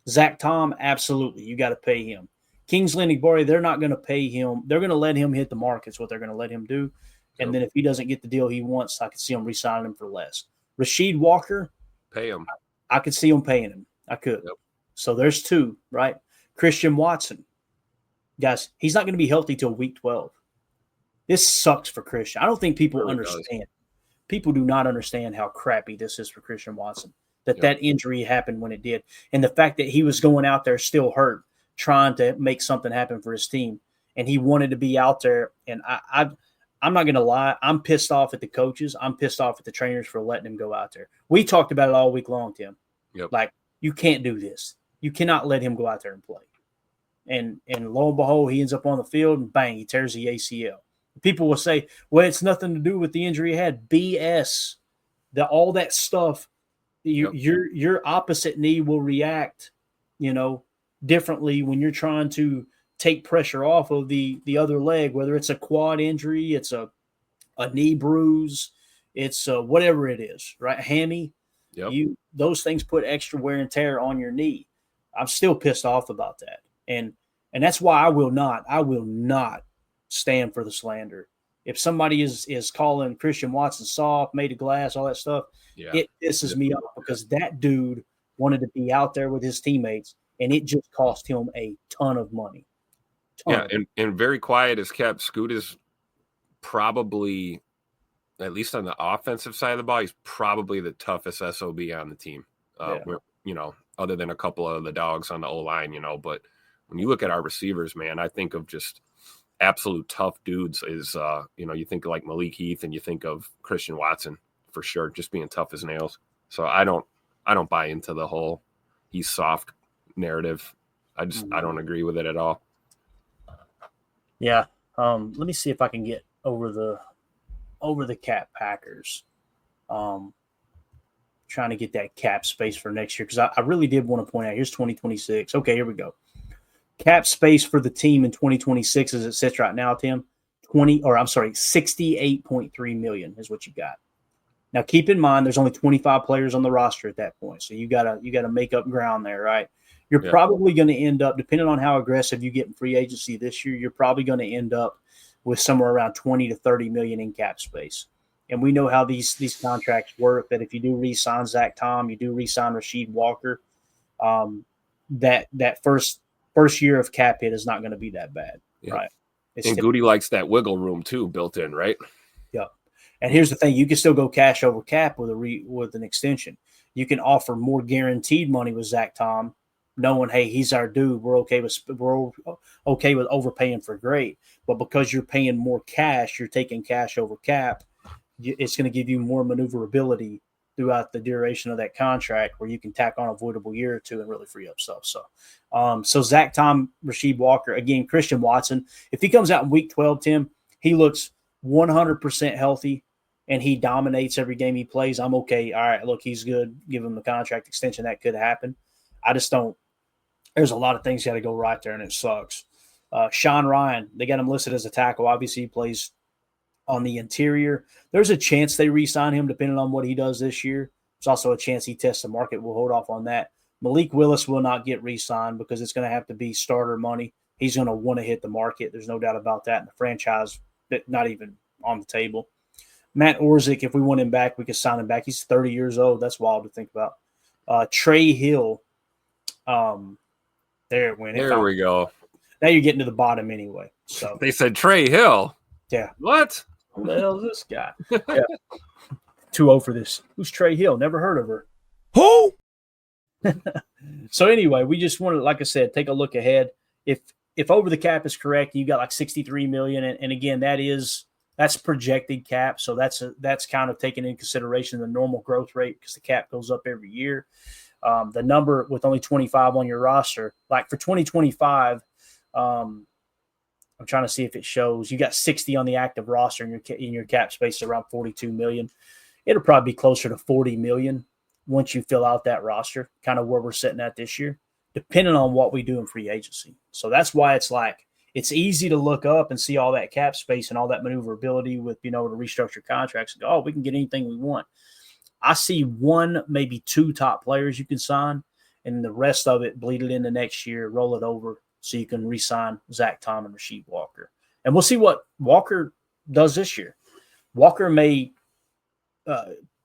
Zach Tom, absolutely. You got to pay him. Kingsley Enagbare, they're not going to pay him. They're going to let him hit the markets, what they're going to let him do. And then if he doesn't get the deal he wants, I could see him re-signing him for less. Rasheed Walker, pay him. I could see him paying him. I could. Yep. So there's two, right? Christian Watson. Guys, he's not going to be healthy till week 12. This sucks for Christian. I don't think people understand. People do not understand how crappy this is for Christian Watson, that injury happened when it did. And the fact that he was going out there still hurt, trying to make something happen for his team. And he wanted to be out there. And I'm not going to lie. I'm pissed off at the coaches. I'm pissed off at the trainers for letting him go out there. We talked about it all week long, Tim. Yep. Like, you can't do this. You cannot let him go out there and play. And lo and behold, he ends up on the field and bang, he tears the ACL. People will say, well, it's nothing to do with the injury he had. BS. All that stuff, your opposite knee will react, differently when you're trying to take pressure off of the other leg, whether it's a quad injury, it's a knee bruise, it's whatever it is, right? Hammy. Yep. Those things put extra wear and tear on your knee. I'm still pissed off about that. And that's why I will not stand for the slander. If somebody is calling Christian Watson soft, made of glass, all that stuff, it pisses me off because that dude wanted to be out there with his teammates, and it just cost him a ton of money. And very quiet as kept. Scoot is probably, at least on the offensive side of the ball, he's probably the toughest SOB on the team. Other than a couple of the dogs on the O-line, but when you look at our receivers, man, I think of just absolute tough dudes is, you think of like Malik Heath and you think of Christian Watson for sure, just being tough as nails. So I don't buy into the whole he's soft narrative. I don't agree with it at all. Yeah. Let me see if I can get over the cap Packers. Trying to get that cap space for next year because I really did want to point out, here's 2026. Okay, here we go. Cap space for the team in 2026 as it sits right now, Tim, 68.3 million is what you got. Now keep in mind there's only 25 players on the roster at that point. So you gotta make up ground there, right? You're probably going to end up, depending on how aggressive you get in free agency this year, you're probably going to end up with somewhere around 20 to 30 million in cap space. And we know how these contracts work, that if you do re-sign Zach Tom, you do re-sign Rasheed Walker, that first year of cap hit is not going to be that bad, right? And Goody likes that wiggle room too built in, right? Yeah. And here's the thing. You can still go cash over cap with an extension. You can offer more guaranteed money with Zach Tom knowing, hey, he's our dude. We're okay with overpaying for great. But because you're paying more cash, you're taking cash over cap. It's going to give you more maneuverability throughout the duration of that contract, where you can tack on a voidable year or two and really free up stuff. So Zach Tom, Rasheed Walker, again, Christian Watson. If he comes out in week 12, Tim, he looks 100% healthy and he dominates every game he plays. I'm okay. All right, look, he's good. Give him the contract extension. That could happen. I just don't. There's a lot of things got to go right there, and it sucks. Sean Ryan, they got him listed as a tackle. Obviously, he plays on the interior. There's a chance they re-sign him depending on what he does this year. There's also a chance he tests the market. We'll hold off on that. Malik Willis will not get re-signed because it's going to have to be starter money. He's going to want to hit the market. There's no doubt about that. And the franchise, not even on the table. Matt Orzik, if we want him back, we could sign him back. He's 30 years old. That's wild to think about. Trey Hill. There it went. There we go. Now you're getting to the bottom anyway. So they said Trey Hill. Yeah. What? Who the hell is this guy? Yeah. 2-0 for this. Who's Trey Hill? Never heard of her. Who? So anyway, we just wanted, like I said, take a look ahead. If over the cap is correct, you got like $63 million, and again, that's projected cap, so that's kind of taken into consideration the normal growth rate because the cap goes up every year. The number with only 25 on your roster, like for 2025, I'm trying to see if it shows. You got 60 on the active roster, and in your cap space around $42 million. It'll probably be closer to $40 million once you fill out that roster, kind of where we're sitting at this year, depending on what we do in free agency. So that's why it's easy to look up and see all that cap space and all that maneuverability with being able to restructure contracts and go, oh, we can get anything we want. I see one, maybe two top players you can sign, and the rest of it bleed it into next year, roll it over so you can re-sign Zach Tom and Rasheed Walker. And we'll see what Walker does this year. Walker may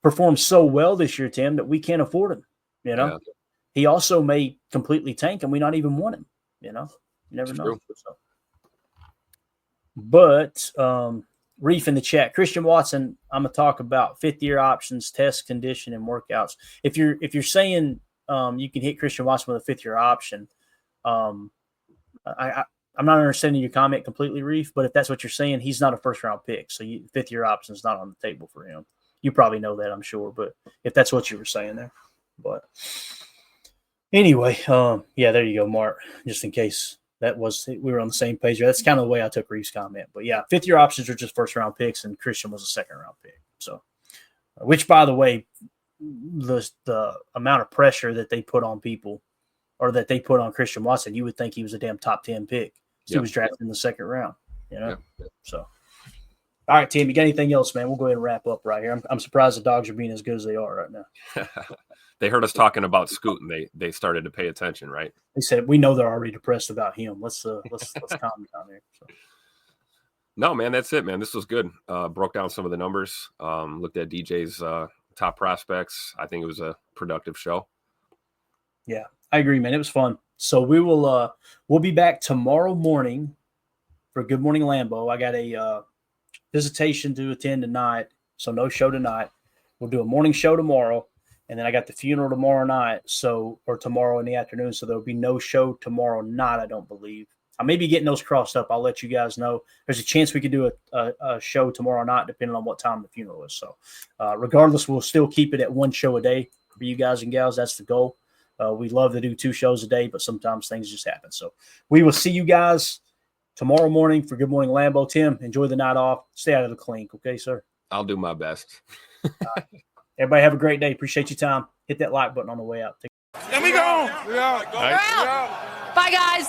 perform so well this year, Tim, that we can't afford him. Yeah. He also may completely tank and we not even want him. You never know. So. But Reef in the chat, Christian Watson, I'm gonna talk about fifth-year options, test, condition, and workouts. If you're saying you can hit Christian Watson with a fifth-year option, I'm not understanding your comment completely, Reef. But if that's what you're saying, he's not a first-round pick, so fifth-year option is not on the table for him. You probably know that, I'm sure. But if that's what you were saying there, but anyway, yeah, there you go, Mark. Just in case. We were on the same page. That's kind of the way I took Reeves' comment. But yeah, fifth-year options are just first-round picks, and Christian was a second-round pick. So, which, by the way, the amount of pressure that they put on people, or that they put on Christian Watson, you would think he was a damn top 10 pick. He was drafted in the second round. So, all right, Tim, you got anything else, man? We'll go ahead and wrap up right here. I'm surprised the Dogs are being as good as they are right now. They heard us talking about Scoot, and they started to pay attention, right? They said, we know they're already depressed about him. Let's calm down here. So. No, man, that's it, man. This was good. Broke down some of the numbers. Looked at DJ's top prospects. I think it was a productive show. Yeah, I agree, man. It was fun. So we'll be back tomorrow morning for Good Morning Lambeau. I got a visitation to attend tonight, so no show tonight. We'll do a morning show tomorrow. And then I got the funeral tomorrow night, or tomorrow in the afternoon. So there'll be no show tomorrow night, I don't believe. I may be getting those crossed up. I'll let you guys know. There's a chance we could do a show tomorrow night, depending on what time the funeral is. So regardless, we'll still keep it at one show a day for you guys and gals. That's the goal. We love to do 2 shows a day, but sometimes things just happen. So we will see you guys tomorrow morning for Good Morning Lambeau. Tim, enjoy the night off. Stay out of the clink. Okay, sir? I'll do my best. Everybody have a great day. Appreciate your time. Hit that like button on the way out. Let me go. Yeah. Bye, guys.